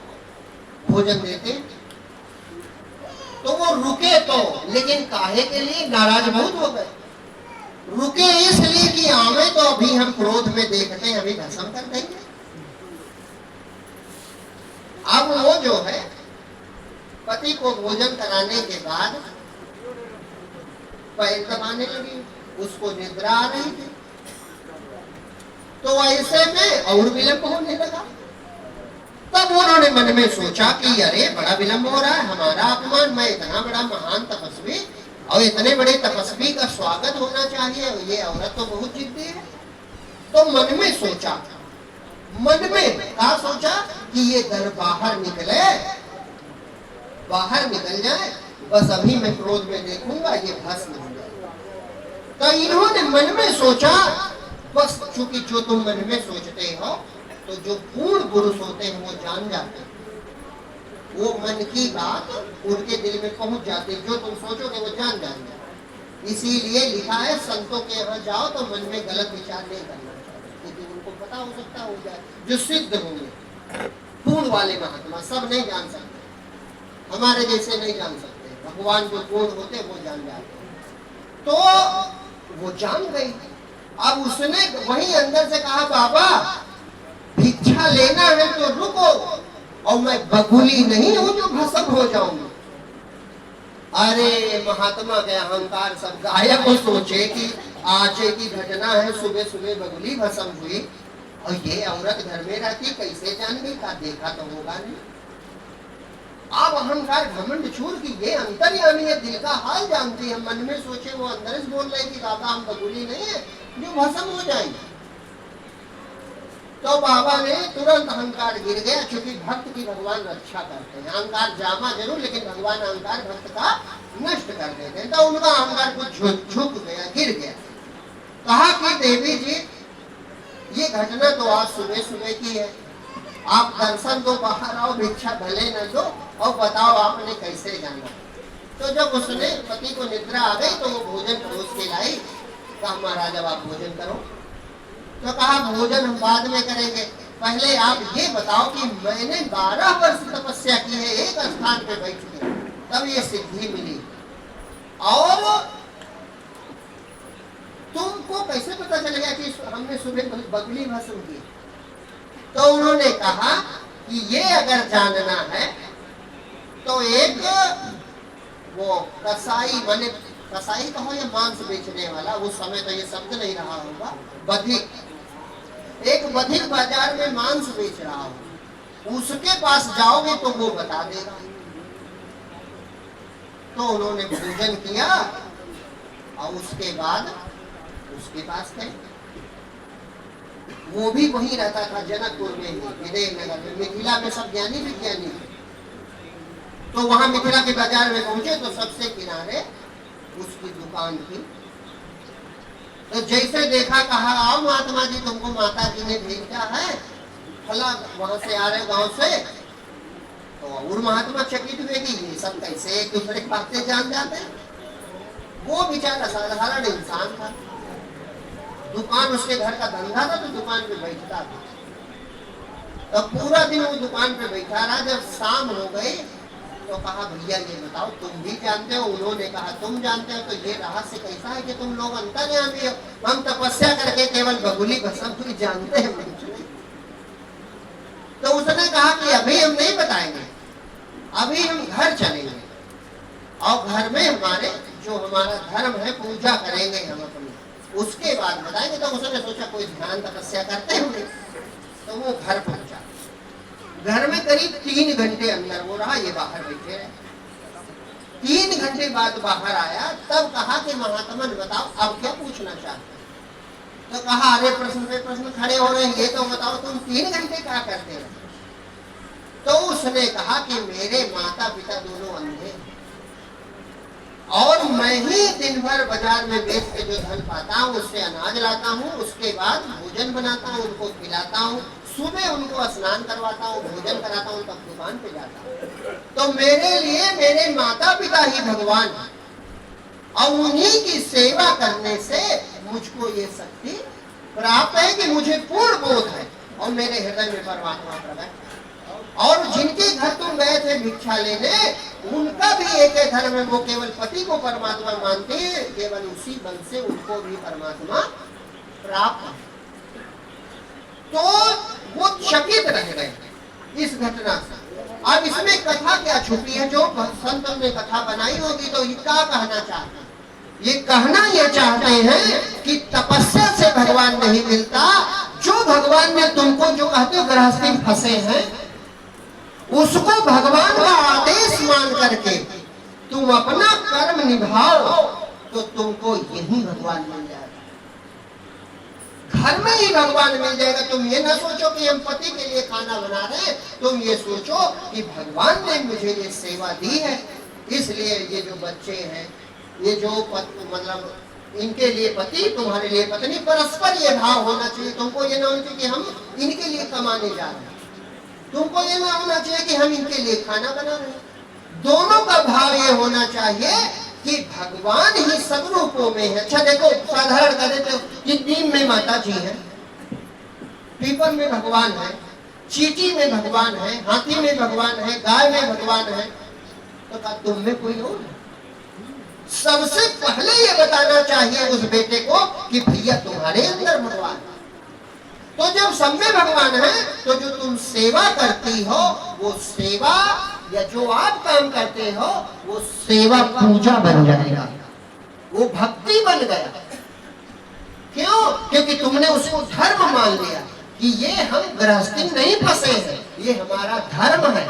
भोजन देते। तो वो रुके तो, लेकिन काहे के लिए? नाराज बहुत हो गए। रुके इसलिए कि आवे तो अभी हम क्रोध में देखते हैं, अभी भस्म कर देंगे। अब वो जो है पति को भोजन कराने के बाद पैर दबाने लगी, उसको निद्रा आ रही थी। तो ऐसे में और विलंब होने लगा। तब उन्होंने मन में सोचा कि अरे बड़ा विलंब हो रहा है, हमारा अपमान, मैं इतना बड़ा महान तपस्वी और इतने बड़े तपस्वी का स्वागत होना चाहिए, ये औरत तो बहुत जिद्दी है। तो मन में सोचा, मन में क्या सोचा कि ये घर बाहर निकले, बाहर निकल जाए, बस अभी मैं क्रोध में देखूंगा ये भस्म हो जाए। तो इन्होंने मन में सोचा, बस चूंकि जो तुम मन में सोचते हो तो जो पूर्ण पुरुष होते हैं वो जान जाते हैं, वो मन की बात उनके दिल में पहुंच जाती है, जो तुम सोचोगे वो जान जाएंगे। इसीलिए लिखा है संतों के यहाँ जाओ तो मन में गलत विचार नहीं करना चाहिए, क्योंकि उनको पता हो सकता हो जाए। जो सिद्ध होंगे पूर्ण वाले महात्मा सब नहीं जान सकते, हमारे जैसे नहीं जान सकते, भगवान जो पूर्ण होते वो जान जाते। तो वो जान गई। अब उसने वही अंदर से कहा बाबा भिक्षा लेना है तो रुको, और मैं बगुली नहीं हूं जो भस्म हो जाऊंगी। अरे महात्मा के अहंकार सब गायब हो। सोचे कि आज की घटना है, सुबह सुबह बगुली भस्म हुई और ये औरत घर में रहती, कैसे जान गई? का देखा तो होगा नहीं। अब अहंकार घमंड छोड़ की ये अंतर्यामी है, दिल का हाल जानती है। मन में सोचे वो अंदर से बोल रही थी बाबा हम बगुली नहीं है जो भस्म हो जाएंगे। तो बाबा ने तुरंत अहंकार गिर गया, क्योंकि भक्त की भगवान रक्षा करते हैं। अहंकार जामा जरूर, लेकिन भगवान अहंकार भक्त का नष्ट कर देते हैं। तो उनका अहंकार कुछ झुक गया, गिर गया। कहा कि देवी जी ये घटना तो आज सुबह सुबह की है, आप दर्शन दो, बाहर आओ, भिक्षा भले न दो, और बताओ आपने कैसे जाना। तो जब उसने पति को निद्रा आ गई तो वो भोजन परोस के लाई। कहा महाराज अब आप भोजन करो। तो कहा भोजन हम बाद में करेंगे, पहले आप ये बताओ कि मैंने 12 वर्ष तपस्या की है एक स्थान पे बैठ के, तब ये सिद्धि मिली, और तुमको कैसे पता चल गया कि हमने सुबह बगुली भस्म की? तो उन्होंने कहा कि ये अगर जानना है तो एक वो कसाई, माने कसाई कहो या मांस बेचने वाला, उस समय तो ये शब्द नहीं रहा होगा, बधिक, एक बधिक बाजार में मांस बेच रहा हो, उसके पास जाओगे तो वो बता देगा। तो उन्होंने भोजन किया और उसके बाद उसके पास गए। वो भी वहीं रहता था जनकपुर में ही, विजयनगर में। मिथिला में सब ज्ञानी विज्ञानी थे। तो वहां मिथिला के बाजार में पहुंचे तो सबसे किनारे उसकी दुकान थी। तो जैसे देखा कहा, आओ महात्मा जी, तुमको माता जी ने भेजा है, फला वहां से आ रहे गांव से। तो और महात्मा चकित हुए कि ये सब कैसे एक दूसरे की बातें जान जाते हैं। वो बेचारा साधारण इंसान था, दुकान उसके घर का धंधा था, तो दुकान पे बैठता था। तो पूरा दिन वो दुकान पे बैठा रहा। जब शाम हो गई तो कहा, भैया ये बताओ, तुम भी जानते हो? उन्होंने कहा, तुम जानते हो? तो ये रहस्य कैसा है कि तुम लोग अंतर्यामी हो? हम तपस्या करके केवल बबुली भस्म ही जानते हैं। तो उसने कहा कि अभी हम नहीं बताएंगे, अभी हम घर चलेंगे और घर में हमारे जो हमारा धर्म है पूजा करेंगे हम अपनी, उसके बाद बताएंगे। तो उसने सोचा कोई ध्यान तपस्या करते होंगे, तो वो घर पहुंचा। घर में करीब 3 घंटे अंदर वो रहा, ये बाहर बैठे रहे। 3 घंटे बाद बाहर आया, तब कहा कि महात्मन बताओ अब क्या पूछना चाहते? तो कहा, अरे प्रश्न पे प्रश्न खड़े हो रहे हैं, ये तो बताओ तुम 3 घंटे क्या करते हो? तो उसने कहा कि मेरे माता पिता दोनों अंधे हैं और मैं ही दिन भर बाजार में बेच के जो धन पाता हूँ उससे अनाज लाता हूँ, उसके बाद भोजन बनाता हूँ, उनको खिलाता हूँ, सुबह उनको स्नान करवाता हूँ, भोजन कराता हूँ, तब दुकान पे जाता हूँ। तो मेरे लिए मेरे माता पिता ही भगवान है और उन्हीं की सेवा करने से मुझको ये शक्ति प्राप्त है कि मुझे पूर्ण बोध है और मेरे हृदय में परमात्मा प्रकट। और जिनके घर तुम गए थे भिक्षा लेने, उनका भी एक ही धर्म है, वो केवल पति को परमात्मा मानते हैं, केवल उसी बल से उनको भी परमात्मा प्राप्त है। तो वो चकित रह गए इस घटना से। अब इसमें कथा क्या छुपी है? जो संत ने कथा बनाई होगी तो ये क्या कहना चाहते हैं? ये कहना ये चाहते हैं कि तपस्या से भगवान नहीं मिलता। जो भगवान ने तुमको जो कहते हो गृहस्थी में फंसे हैं, उसको भगवान का आदेश मान करके तुम अपना कर्म निभाओ तो तुमको यही भगवान मिल जाएगा, घर में ही भगवान मिल जाएगा। तुम ये ना सोचो कि हम पति के लिए खाना बना रहे हैं, तुम ये सोचो कि भगवान ने मुझे ये सेवा दी है, इसलिए ये जो बच्चे हैं, ये जो मतलब इनके लिए पति, तुम्हारे लिए पत्नी, परस्पर ये भाव होना चाहिए। तुमको ये ना होना चाहिए कि हम इनके लिए कमाने जा रहे हैं, तुमको ये ना होना चाहिए कि हम इनके लिए खाना बना रहे हैं। दोनों का भाव ये होना चाहिए कि भगवान ही सब रूपों में है। अच्छा देखो, साधारण कर देते हो कि नीम में माता जी है, पीपल में भगवान है, चींटी में भगवान है, हाथी में भगवान है, गाय में भगवान है, तो क्या तुम में कोई और? सबसे पहले ये बताना चाहिए उस बेटे को कि भैया तुम्हारे अंदर भगवान है। तो जब सब में भगवान है तो जो तुम सेवा करती हो वो सेवा, या जो आप काम करते हो वो सेवा पूजा बन जाएगा, वो भक्ति बन गया। क्यों? क्योंकि तुमने उसको धर्म मान लिया कि ये हम गृहस्थी नहीं फंसे हैं, ये हमारा धर्म है।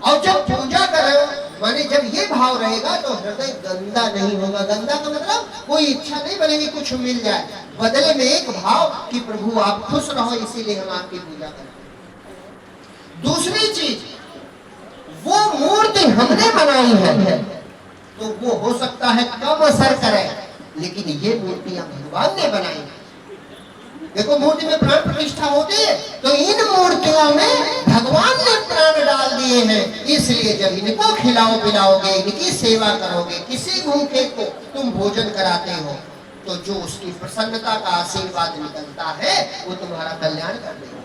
और जब पूजा करो, माने जब ये भाव रहेगा तो हृदय गंदा नहीं होगा। गंदा का मतलब कोई इच्छा नहीं बनेगी कुछ मिल जाए, बदले में एक भाव कि प्रभु आप खुश रहो, इसीलिए हम आपकी पूजा करते। दूसरी चीज, वो मूर्ति हमने बनाई है तो वो हो सकता है कम असर करे, लेकिन ये मूर्तियां भगवान ने बनाई है। देखो, मूर्ति में प्राण प्रतिष्ठा होती है तो इन मूर्तियों में भगवान ने प्राण डाल दिए हैं। इसलिए जब इनको खिलाओ पिलाओगे, इनकी सेवा करोगे, किसी भूखे को तुम भोजन कराते हो, तो जो उसकी प्रसन्नता का आशीर्वाद निकलता है वो तुम्हारा कल्याण कर देगा,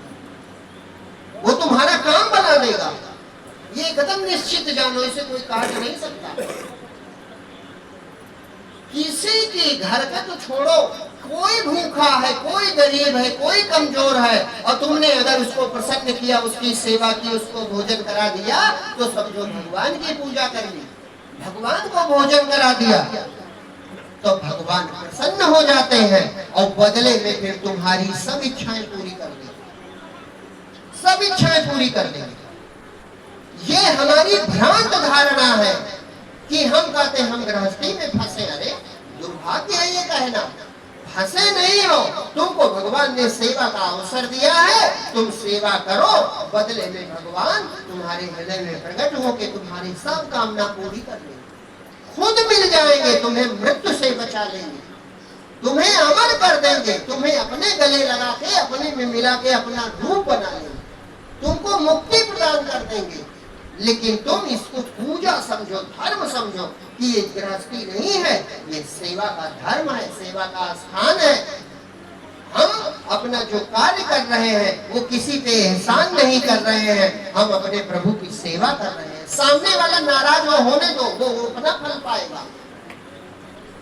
वो तुम्हारा काम बना देगा। ये एकदम निश्चित जानो, इसे कोई काट नहीं सकता। किसी के घर का तो छोड़ो, कोई भूखा है, कोई गरीब है, कोई कमजोर है, और तुमने अगर उसको प्रसन्न किया, उसकी सेवा की, उसको भोजन करा दिया, तो समझो भगवान की पूजा कर ली, भगवान को भोजन करा दिया, तो भगवान प्रसन्न हो जाते हैं और बदले में फिर तुम्हारी सब इच्छाएं पूरी कर देंगे, सब इच्छाएं पूरी कर देंगे। ये हमारी भ्रांत धारणा है कि हम कहते हैं हम गृहस्थी में फंसे। अरे दुर्भाग्य है ये कहना, फंसे नहीं, नहीं हो, तुमको भगवान ने सेवा का अवसर दिया है, तुम सेवा करो, बदले में भगवान तुम्हारे हृदय में प्रकट होकर तुम्हारी सब कामना पूरी कर लेंगे, खुद मिल जाएंगे, तुम्हें मृत्यु से बचा लेंगे, तुम्हें अमर कर देंगे, तुम्हें अपने गले लगा के अपने में मिला के अपना रूप बना लेंगे, तुमको मुक्ति प्रदान कर देंगे। लेकिन तुम इसको पूजा समझो, धर्म समझो कि ये गृहस्थी नहीं है, ये सेवा का धर्म है, सेवा का स्थान है। हम अपना जो कार्य कर रहे हैं वो किसी पे एहसान नहीं कर रहे हैं, हम अपने प्रभु की सेवा कर रहे हैं। सामने वाला नाराज हो होने दो, वो अपना फल पाएगा।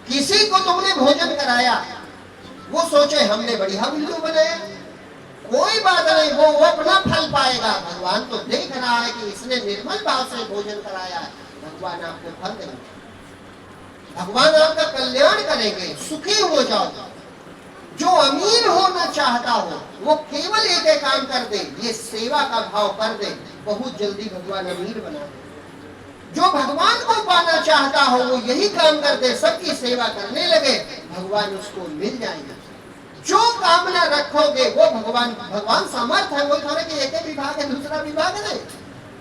किसी को तुमने भोजन कराया, वो सोचे हमने बढ़िया बिल्लू बनाया, कोई बात नहीं, वो अपना फल पाएगा। भगवान तो देख रहा है कि इसने निर्मल भाव से भोजन कराया है, भगवान आपको फल देंगे, भगवान आपका कल्याण करेंगे, सुखी हो जाओ। जो अमीर होना चाहता हो वो केवल एक काम कर दे, ये सेवा का भाव कर दे, बहुत जल्दी भगवान अमीर बना दे। जो भगवान को पाना चाहता हो वो यही काम कर दे, सबकी सेवा करने लगे, भगवान उसको मिल जाएगा। जो कामना रखोगे वो भगवान समर्थ है, वो थोड़े कि एक विभाग है दूसरा विभाग नहीं,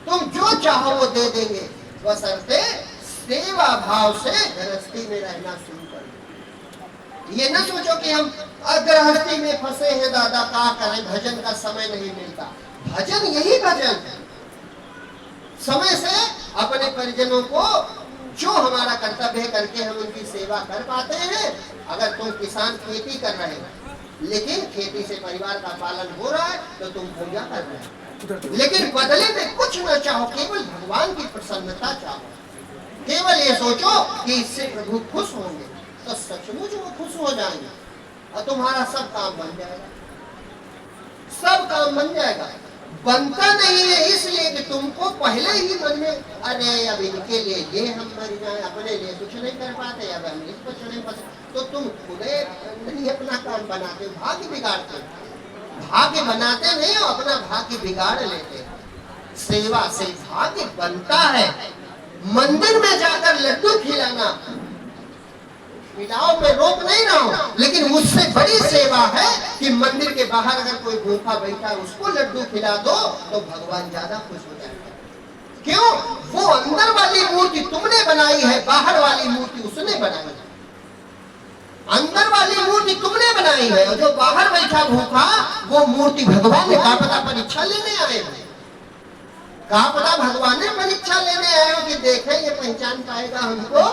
तुम जो चाहो वो दे देंगे, बशर्ते सेवा भाव से गृहस्थी में रहना शुरू कर। ये न सोचो कि हम गृहस्थी में फंसे हैं, दादा क्या करें, भजन का समय नहीं मिलता। भजन यही भजन है, समय से अपने परिजनों को जो हमारा कर्तव्य करके हम उनकी सेवा कर पाते हैं। अगर तुम किसान खेती कर रहे हो लेकिन खेती से परिवार का पालन हो रहा है तो तुम पूजा कर रहे हो, लेकिन बदले में कुछ न चाहो, केवल भगवान की प्रसन्नता चाहो, केवल ये सोचो कि इससे प्रभु खुश होंगे, तो सचमुच वो खुश हो जाएंगे और तुम्हारा सब काम बन जाएगा, सब काम बन जाएगा। बनता नहीं है इसलिए कि तुमको पहले ही मन में अरे अब इनके लिए ये हम मर जाए, अपने लिए कुछ नहीं कर पाते, अब हम इसको चढ़े फंसे, तो तुम खुद नहीं अपना काम बनाते, भाग्य बिगाड़ते, भाग्य बनाते नहीं हो, अपना भाग्य बिगाड़ लेते। सेवा से भाग्य बनता है। मंदिर में जाकर लड्डू खिलाना, खिलाओ मैं रोक नहीं रहा हूं, लेकिन उससे बड़ी सेवा है कि मंदिर के बाहर अगर कोई भूखा बैठा उसको लड्डू खिला दो तो भगवान ज्यादा खुश हो जाएगा। क्यों? वो अंदर वाली मूर्ति तुमने बनाई है, बाहर वाली मूर्ति उसने बनाई है। अंदर वाली मूर्ति तुमने बनाई है और जो बाहर बैठा भूखा वो मूर्ति भगवान ने कहा पता परीक्षा लेने आए हो, कहा पता भगवान ने परीक्षा लेने आए हो कि देखे ये पहचान पाएगा हमको।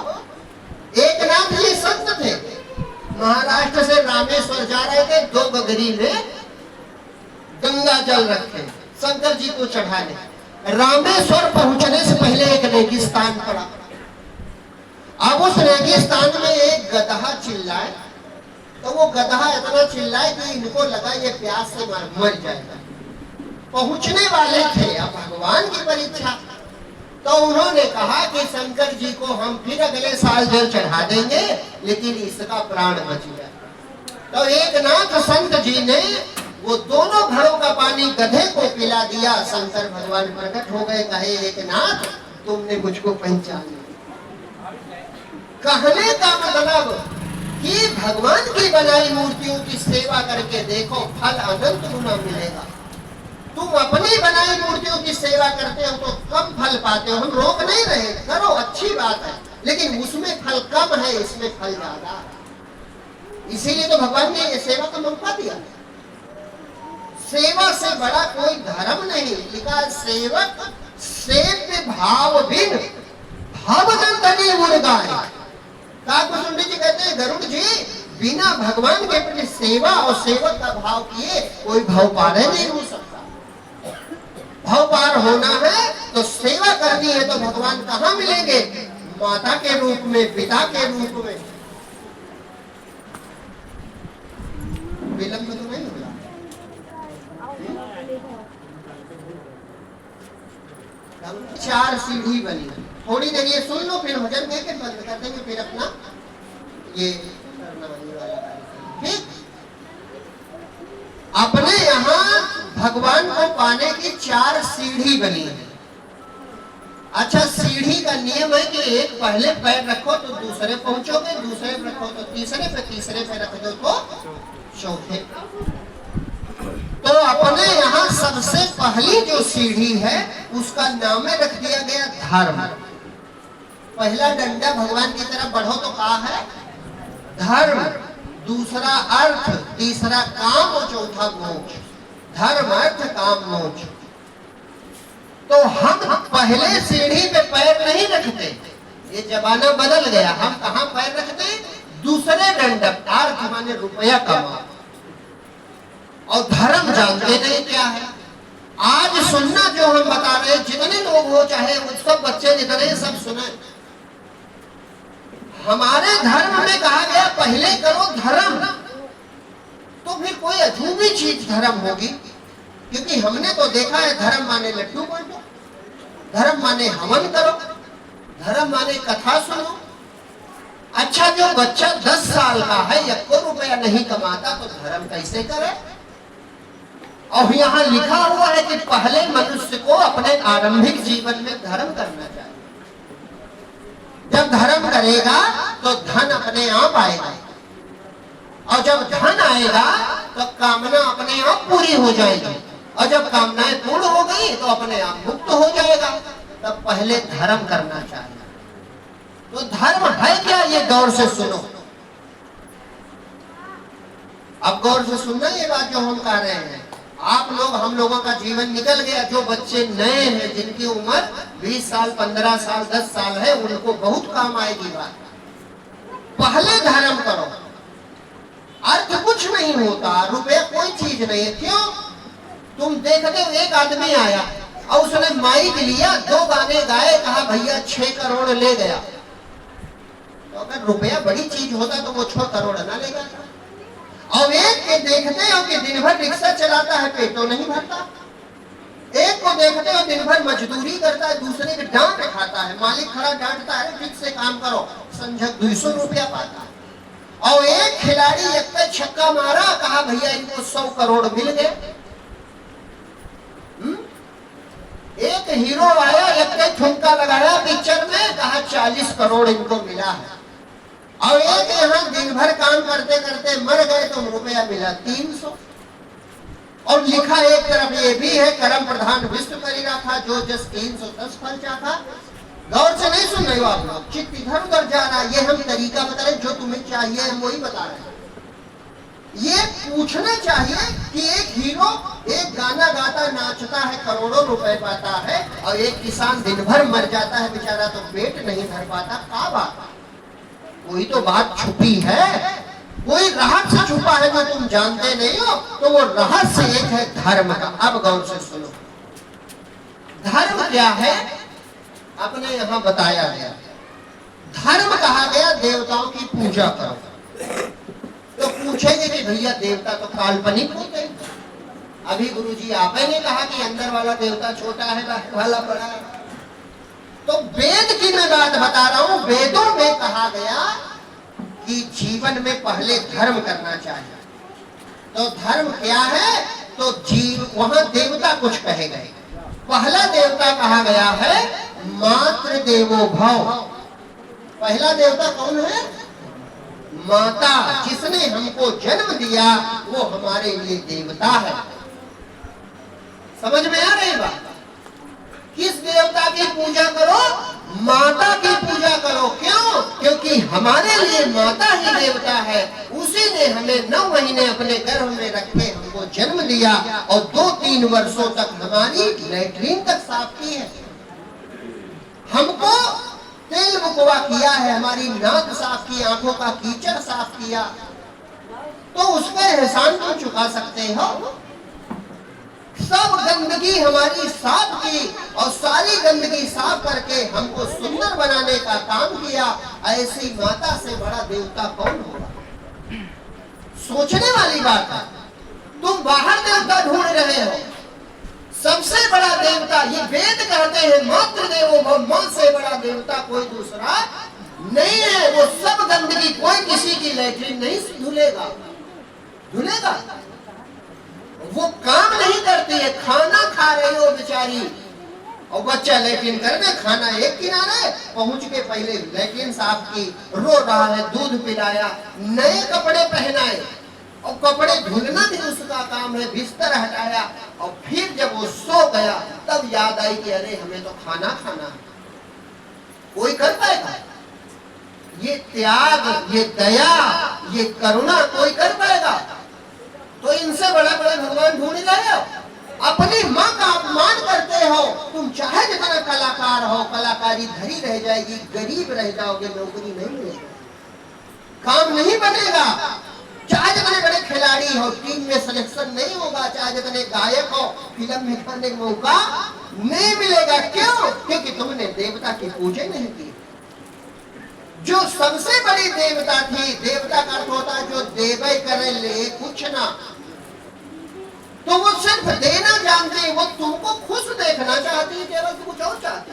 एक नाथ जी संत थे, महाराष्ट्र से रामेश्वर जा रहे थे, 2 गगरी में गंगा जल रखे शंकर जी को चढ़ाने। रामेश्वर पहुंचने से पहले एक रेगिस्तान पड़ा। अब उस रेगिस्तान में एक गदहा चिल्लाए, तो वो गदहा इतना चिल्लाए कि इनको लगा ये प्यास से मर जाएगा। पहुंचने वाले थे, अब भगवान की परीक्षा, तो उन्होंने कहा कि शंकर जी को हम फिर अगले साल जल चढ़ा देंगे, लेकिन इसका प्राण बच गया। तो एक नाथ संत जी ने वो दोनों घड़ों का पानी गधे को पिला दिया। शंकर भगवान प्रकट हो गए, कहे एक नाथ तुमने मुझको पहचान लिया। कहने का मतलब कि भगवान की बनाई मूर्तियों की सेवा करके देखो, फल अनंत गुना मिलेगा। तुम अपनी बनाई मूर्तियों की सेवा करते हो तो कम फल पाते हो, हम रोक नहीं रहे, करो अच्छी बात है, लेकिन उसमें फल कम है, इसमें फल ज्यादा है। इसीलिए तो भगवान ने ये सेवा का मौका दिया। सेवा से बड़ा कोई धर्म नहीं, लिखा सेवक सेव्य भाव बिन भावनंदनी गुण गाए। काकुसुंडी जी कहते हैं गरुड़ जी बिना भगवान के प्रति सेवा और सेवक का भाव किए कोई भाव पार नहीं हो सकता। भाव पार होना है तो सेवा करनी है, तो भगवान कहाँ मिलेंगे? माता के रूप में, पिता के रूप में। विलंब तो नहीं होगा। 4 सीढ़ी बनी, थोड़ी देर ये सुन लो, फिर भजन देके बंद कर देंगे, फिर अपना ये करना वाला कार्यक्रम। ठीक, अपने यहाँ भगवान को पाने की 4 सीढ़ी बनी है। अच्छा, सीढ़ी का नियम है कि एक पहले पैर रखो तो दूसरे पहुंचोगे, दूसरे पे रखो तो तीसरे पे, तीसरे पे रख दो तो चौथे। तो अपने यहाँ सबसे पहली जो सीढ़ी है उसका नाम रख दिया गया धर्म। पहला डंडा भगवान की तरफ बढ़ो तो कहा है धर्म, दूसरा अर्थ, तीसरा काम और चौथा मोक्ष। धर्म अर्थ काम मोक्ष। तो हम पहले सीढ़ी पे पैर नहीं रखते, ये जमाना बदल गया। हम कहाँ पैर रखते? दूसरे डंडक, अर्थ माने रुपया कमा, और धर्म जानते नहीं क्या है। आज सुनना जो हम बता रहे हैं, जितने लोग हो चाहे सब बच्चे जितने सब सुने। हमारे धर्म में कहा गया पहले करो धर्म, तो फिर कोई अजूबी चीज धर्म होगी, क्योंकि हमने तो देखा है धर्म माने लड्डू बांटो, धर्म माने हवन करो, धर्म माने कथा सुनो। अच्छा, जो बच्चा 10 साल का है, 1 रुपया नहीं कमाता, तो धर्म कैसे करे? और यहाँ लिखा हुआ है कि पहले मनुष्य को अपने आरंभिक जीवन में धर्म करना चाहिए। जब धर्म करेगा तो धन अपने आप आएगा, और जब धन आएगा तो कामना अपने आप पूरी हो जाएगी, और जब कामनाएं पूर्ण हो गई तो अपने आप मुक्त हो जाएगा। तब पहले धर्म करना चाहिए। तो धर्म है क्या, ये गौर से सुनो। अब गौर से सुनना ये बात जो हम कह रहे हैं। आप लोग, हम लोगों का जीवन निकल गया। जो बच्चे नए हैं, जिनकी उम्र 20 साल, 15 साल, 10 साल है, उनको बहुत काम आएगी बात। पहले धर्म करो। अर्थ कुछ नहीं होता, रुपया कोई चीज नहीं है। क्यों? तुम देखते हो एक आदमी आया और उसने माइक लिया, 2 गाने गाए, कहा भैया 6 करोड़ ले गया। तो अगर रुपया बड़ी चीज होता तो वो 6 करोड़ ना लेगा। और एक के देखते हो कि दिन भर रिक्शा चलाता है, पेटो नहीं भरता। एक को देखते हो दिन भर मजदूरी करता है, दूसरे के डांट खाता है, मालिक खड़ा डांटता है ठीक से काम करो, संझक 200 रुपया पाता है। और एक खिलाड़ी एक छक्का मारा, कहा भैया इनको 100 करोड़ मिल गए। एक हीरो आया, एक ठुमका लगाया पिक्चर में, कहा 40 करोड़ इनको मिला है। और एक यहाँ दिन भर काम करते करते मर गए तो रुपया मिला 300। और लिखा एक तरफ ये भी है, कर्म प्रधान विश्व करेगा था, जो जस 310 खर्चा था। गौर से नहीं सुन रहे हो आप लोग, चित्त इधर उधर जा रहा है। ये हम तरीका बता रहे, जो तुम्हें चाहिए हम वही बता रहे हैं। ये पूछना चाहिए कि एक हीरो एक गाना गाता नाचता है, करोड़ों रुपए पाता है, और एक किसान दिन भर मर जाता है बेचारा, तो पेट नहीं भर पाता। क्या बात? कोई तो बात छुपी है, कोई रहस्य छुपा है जो तुम जानते नहीं हो। तो वो रहस्य एक है धर्म का। अब गौर से सुनो, धर्म क्या है अपने यहाँ बताया गया। धर्म कहा गया देवताओं की पूजा करो। तो पूछेंगे कि भैया देवता तो काल्पनिक होते हैं। अभी गुरुजी आपने ने कहा कि अंदर वाला देवता छोटा है, बाहर वाला बड़ा है। तो वेद की मैं बात बता रहा हूं। वेदों में कहा गया कि जीवन में पहले धर्म करना चाहिए। तो धर्म क्या है? तो जीव, वहां देवता कुछ कहे गए। पहला देवता कहा गया है मातृ देवो भव। पहला देवता कौन है? माता। जिसने हमको जन्म दिया वो हमारे लिए देवता है। समझ में आ रही बात? किस देवता की पूजा करो? माता की पूजा करो। क्यों? क्योंकि हमारे लिए माता ही देवता है। उसी ने हमें 9 महीने अपने गर्भ में रख के हमको जन्म दिया, और 2-3 वर्षों तक हमारी लैट्रीन तक साफ की है, हमको तेल बुकवा किया है, हमारी नाक साफ की, आंखों का कीचड़ साफ किया। तो उसका एहसान तुम चुका सकते हो। सब गंदगी हमारी साफ की, और सारी गंदगी साफ करके हमको सुंदर बनाने का काम किया। ऐसी माता से बड़ा देवता कौन होगा? सोचने वाली बात है। तुम बाहर देवता ढूंढ रहे हो। सबसे बड़ा देवता, ये वेद कहते हैं मातृ देवो भव, मां से बड़ा देवता कोई दूसरा नहीं है। वो सब गंदगी, कोई किसी की लैट्रिन नहीं धुलेगा। धुलेगा? वो काम नहीं करती है। खाना खा रही हो बेचारी, और बच्चा लेट्रिन करने, खाना एक किनारे, पहुंच के पहले लेट्रिन साफ की, रो रहा है, दूध पिलाया, नए कपड़े पहनाए, और कपड़े धुलना भी उसका काम है, बिस्तर हटाया, और फिर जब वो सो गया तब याद आई कि अरे हमें तो खाना खाना है। कोई कर पाएगा? ये त्याग, ये दया, ये करुणा कोई कर पाएगा? तो इनसे बड़ा बड़ा भगवान ढूंढ लाए हो। अपनी माँ का अपमान करते हो, तुम चाहे जितना कलाकार हो, कलाकारी धरी रह जाएगी, गरीब रह जाओगे, नौकरी नहीं मिलेगी, काम नहीं बनेगा। चाहे जितने बड़े खिलाड़ी हो, टीम में सिलेक्शन नहीं होगा, चाहे जितने गायक हो, फिल्म में गाने का मौका नहीं मिलेगा। क्यों? क्योंकि तुमने देवता की पूजा नहीं की। जो सबसे बड़ी देवता थी, देवता का अर्थ होता है जो देवे करे ले कुछ ना, तो वो सिर्फ देना जानती, वो तुमको खुश देखना चाहती, केवल कुछ और चाहती।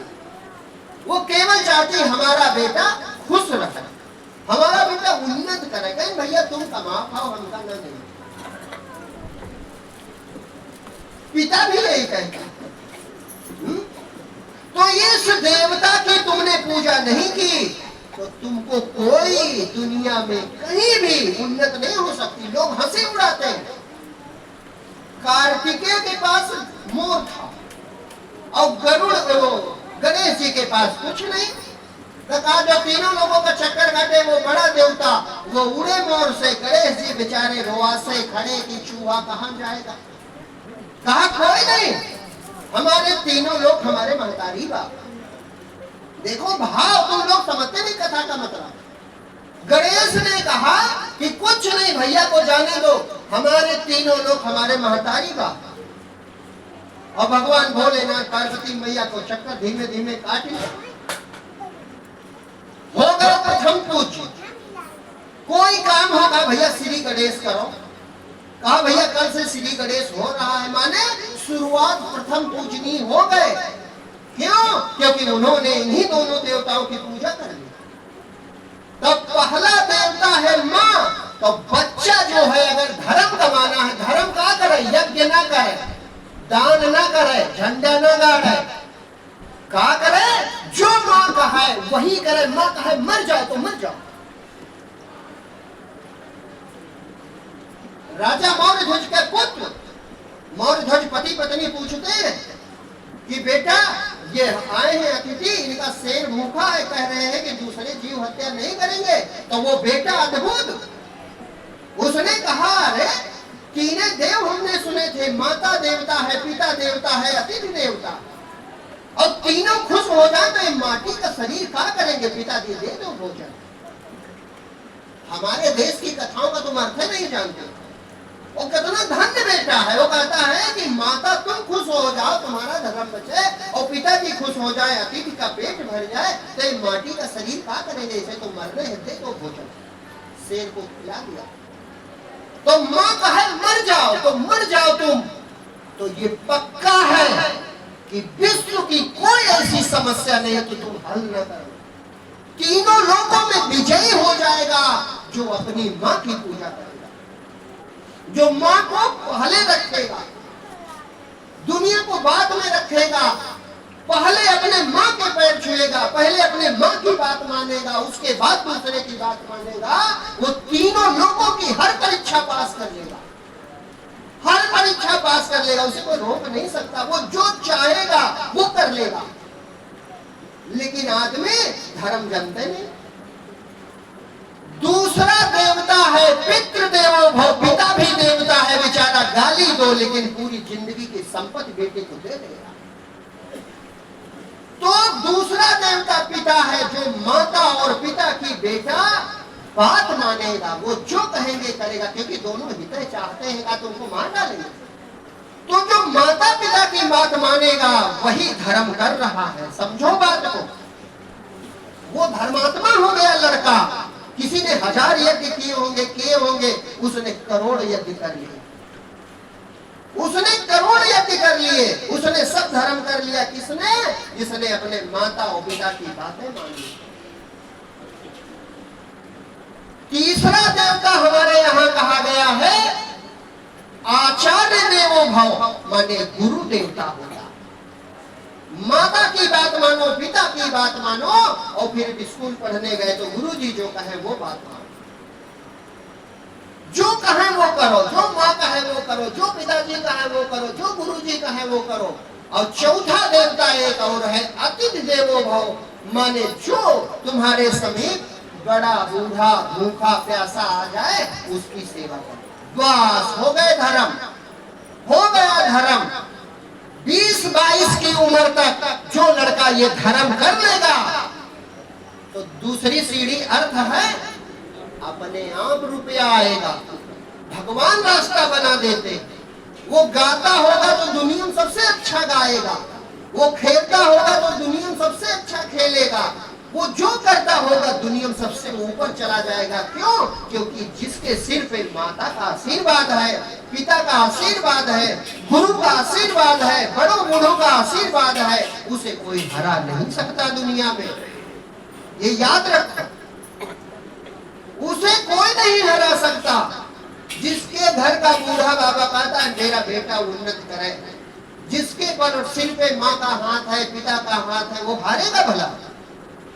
वो केवल चाहती हमारा बेटा खुश रहे, हमारा बेटा उन्नत करे। कहीं भैया तुम कमा पाओ, हमका ना नहीं। पिता भी यही कहता। तो इस देवता की तुमने पूजा नहीं की तो तुमको कोई दुनिया में कहीं भी उन्नत नहीं हो सकती। लोग हंसी उड़ाते हैं। कार्तिकेय के पास मोर था और गणेश जी के पास कुछ नहीं। तो कहा जो तीनों लोगों का चक्कर काटे वो बड़ा देवता, वो उड़े मोर से। गणेश जी बेचारे रोआसे खड़े कि चूहा कहां जाएगा। कहा कोई नहीं, हमारे तीनों लोग हमारे महतारी बाप। देखो भाव तुम लोग समझते नहीं कथा का मतलब। गणेश ने कहा कि कुछ नहीं भैया को जाने दो, हमारे तीनों लोग हमारे महतारी बाप। और भगवान भोलेनाथ पार्वती मैया को चक्कर धीमे धीमे काट लिया। होगा प्रथम पूज्य, कोई काम होगा भैया श्री गणेश करो। कहा भैया कल से श्री गणेश हो रहा है, माने शुरुआत प्रथम पूजनीय हो गए। क्यों? क्योंकि उन्होंने इन्हीं दोनों देवताओं की पूजा कर ली। तो पहला देवता है माँ। तो बच्चा जो है अगर धर्म कमाना है, धर्म क्या करे? यज्ञ ना करे, दान ना करे, झंडा ना गाड़े, क्या करे? जो माँ का है वही करे। माँ का है मर जाओ तो मर जाओ। राजा मौर्यध्वज के पुत्र मौर्यध्वज पति पत्नी पूछते हैं कि बेटा ये आए हैं अतिथि, इनका शेर भूखा है, कह रहे हैं कि दूसरे जीव हत्या नहीं करेंगे। तो वो बेटा अद्भुत, उसने कहा अरे तीनों देव हमने सुने थे, माता देवता है, पिता देवता है, अतिथि देवता, और तीनों खुश हो जाए तो ये माटी का शरीर क्या करेंगे? पिताजी दे दो भोजन। हमारे देश की कथाओं का तुम अर्थ नहीं जानते। वो कितना धन्य बेटा है। वो कहता है कि माता तुम खुश हो जाओ, तुम्हारा धर्म बचे, और पिताजी खुश हो जाए, अतिथि का पेट भर जाए, तो ये माटी का शरीर क्या करेंगे? इसे तो मरने है, दे दो भोजन। शेर को खिला दिया। तो माँ कहे मर जाओ तो मर जाओ तुम। तो ये पक्का है कि विश्व की कोई ऐसी समस्या नहीं है कि तुम हल न करो। तीनों लोगों में विजयी हो जाएगा जो अपनी माँ की पूजा करेगा, जो माँ को पहले रखेगा, दुनिया को बाद में रखेगा, पहले अपने माँ के पैर छुएगा, पहले अपने माँ की बात मानेगा, उसके बाद दूसरे की बात मानेगा। वो तीनों लोगों की हर परीक्षा पास कर लेगा, हर परीक्षा पास कर लेगा। उसे कोई रोक नहीं सकता। वो जो चाहेगा वो कर लेगा। लेकिन आदमी धर्म जानते नहीं। दूसरा देवता है पितृदेवो भव, पिता भी देवता है, बेचारा गाली दो लेकिन पूरी जिंदगी की संपत्ति बेटे को दे देगा। तो दूसरा देवता पिता है, जो माता और पिता की बेटा बात मानेगा, वो जो कहेंगे करेगा, क्योंकि दोनों हित चाहते हैं का तो उनको मार डालेंगे। तो जो माता पिता की बात मानेगा वही धर्म कर रहा है। समझो बात को। वो धर्मात्मा हो गया लड़का। किसी ने 1000 यज्ञ किए होंगे, उसने करोड़ यज्ञ कर लिए, उसने करोड़ यज्ञ कर लिए, उसने सब धर्म कर लिया। किसने? जिसने अपने माता और पिता की बातें मानी। तीसरा देवता हमारे यहाँ कहा गया है आचार्य देवो भव, माने गुरु देवता होगा। माता की बात मानो, पिता की बात मानो, और फिर स्कूल पढ़ने गए तो गुरुजी जो कहे वो बात मानो। जो कहे वो करो, जो माँ कहे वो करो, जो पिताजी कहे वो करो, जो गुरुजी कहे वो करो। और चौथा देवता एक और है, अतिथि देवो भव, माने जो तुम्हारे समीप बड़ा बूढ़ा भूखा प्यासा आ जाए उसकी सेवा करो। बस हो गए धर्म, हो गया धर्म। 20-22 की उम्र तक जो लड़का ये धर्म कर लेगा तो दूसरी सीढ़ी अर्थ है अपने आप रुपया आएगा। भगवान रास्ता बना देते। वो गाता होगा तो दुनिया में सबसे अच्छा गाएगा, वो खेलता होगा तो दुनिया में सबसे अच्छा खेलेगा, वो जो करता होगा दुनिया में सबसे ऊपर चला जाएगा। क्यों? क्योंकि जिसके सिर पे माता का आशीर्वाद है, पिता का आशीर्वाद है, गुरु का आशीर्वाद है, बड़ों बूढ़ों का आशीर्वाद है, उसे कोई हरा नहीं सकता दुनिया में। ये याद रखो, उसे कोई नहीं हरा सकता। जिसके घर का बूढ़ा बाबा कहता है मेरा बेटा उन्नत करे, जिसके पर सिर पे माँ का हाथ है, पिता का हाथ है, वो हारेगा भला?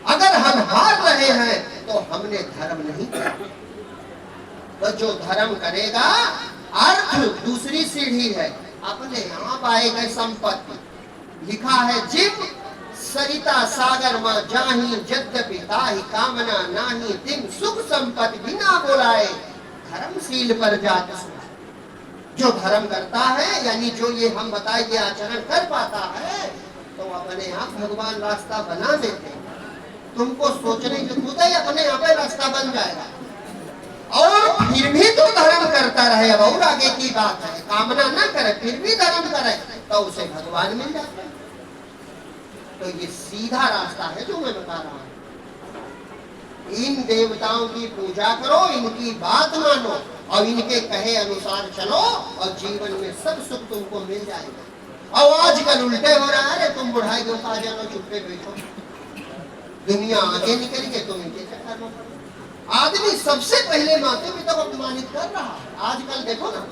अगर हम हार रहे हैं तो हमने धर्म नहीं किया। तो जो धर्म करेगा, अर्थ दूसरी सीढ़ी है, अपने आप आएगा संपत्ति। लिखा है जिम सरिता सागर में जाही, यद्यपि ताहि कामना नाही, तिम सुख संपत्ति बिना बोलाए, धर्मशील पर जात सुना। जो धर्म करता है, यानी जो ये हम बताए ये आचरण कर पाता है, तो अपने आप भगवान रास्ता बना देते हैं। तुमको सोचने की खुद ही अपने आप रास्ता बन जाएगा। और फिर भी तो धर्म करता रहे, अब और आगे की बात है, कामना न करे फिर भी धर्म करे तो उसे भगवान मिल जाते हैं। तो ये सीधा रास्ता है जो मैं बता रहा हूं। इन देवताओं की पूजा करो, इनकी बात मानो और इनके कहे अनुसार चलो और जीवन में सब सुख तुमको मिल जाएगा। और आजकल उल्टे हो रहा है, तुम बुढ़ाई को खा जाओ, चुप्पे बैठो, दुनिया आगे निकल के तुम इनके चक्कर में पड़ो। आदमी सबसे पहले माता पिता को अपमानित कर रहा है। आजकल देखो ना,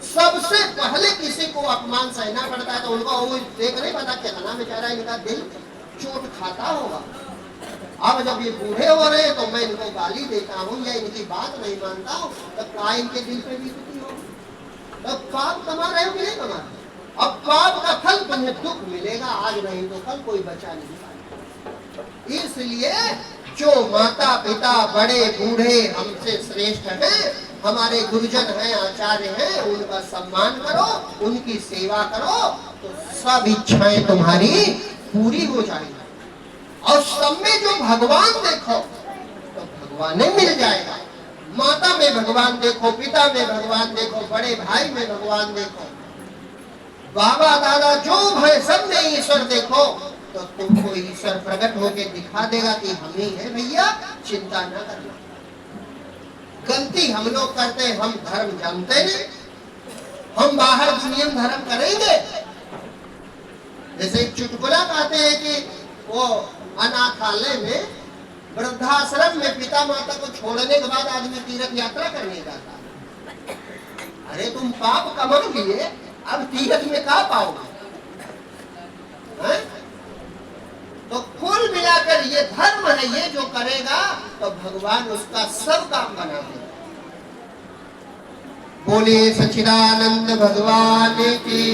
सबसे पहले किसी को अपमान सहना पड़ता है तो उनको वो देख नहीं पता कितना बेचारा इनका दिल चोट खाता होगा। अब जब ये बूढ़े हो रहे हैं तो मैं इनको गाली देता हूँ या इनकी बात नहीं मानता हूँ, तब क्या इनके दिल पे बीतती हो? तब पाप कमा रहे हो कि नहीं कमा रहे? अब पाप का फल तुम्हें दुख मिलेगा, आज नहीं तो कल कोई बचा नहीं पाएगा। इसलिए जो माता पिता बड़े बूढ़े हमसे श्रेष्ठ हैं, हमारे गुरुजन हैं, आचार्य हैं, उनका सम्मान करो, उनकी सेवा करो, तो सब इच्छाएं तुम्हारी पूरी हो जाएगी। और सब में जो भगवान देखो तो भगवान ही मिल जाएगा। माता में भगवान देखो, पिता में भगवान देखो, बड़े भाई में भगवान देखो, बाबा दादा जो है सब में ईश्वर देखो, तो तुमको ईश्वर प्रकट होके दिखा देगा कि हम ही है भैया, चिंता न करना। गलती हम लोग करते हैं, हम धर्म जानते नहीं, हम बाहर दुनिया में धर्म करेंगे। जैसे चुटकुला कहते हैं कि वो अनाथालय में, वृद्धाश्रम में पिता माता को छोड़ने के बाद आदमी तीर्थ यात्रा करने जाता है। अरे तुम पाप कमा लिए, अब तीर्थ में क्या पाओगे? तो कुल मिलाकर ये धर्म है, ये जो करेगा तो भगवान उसका सब काम बना देगा। बोले सच्चिदानंद भगवान की।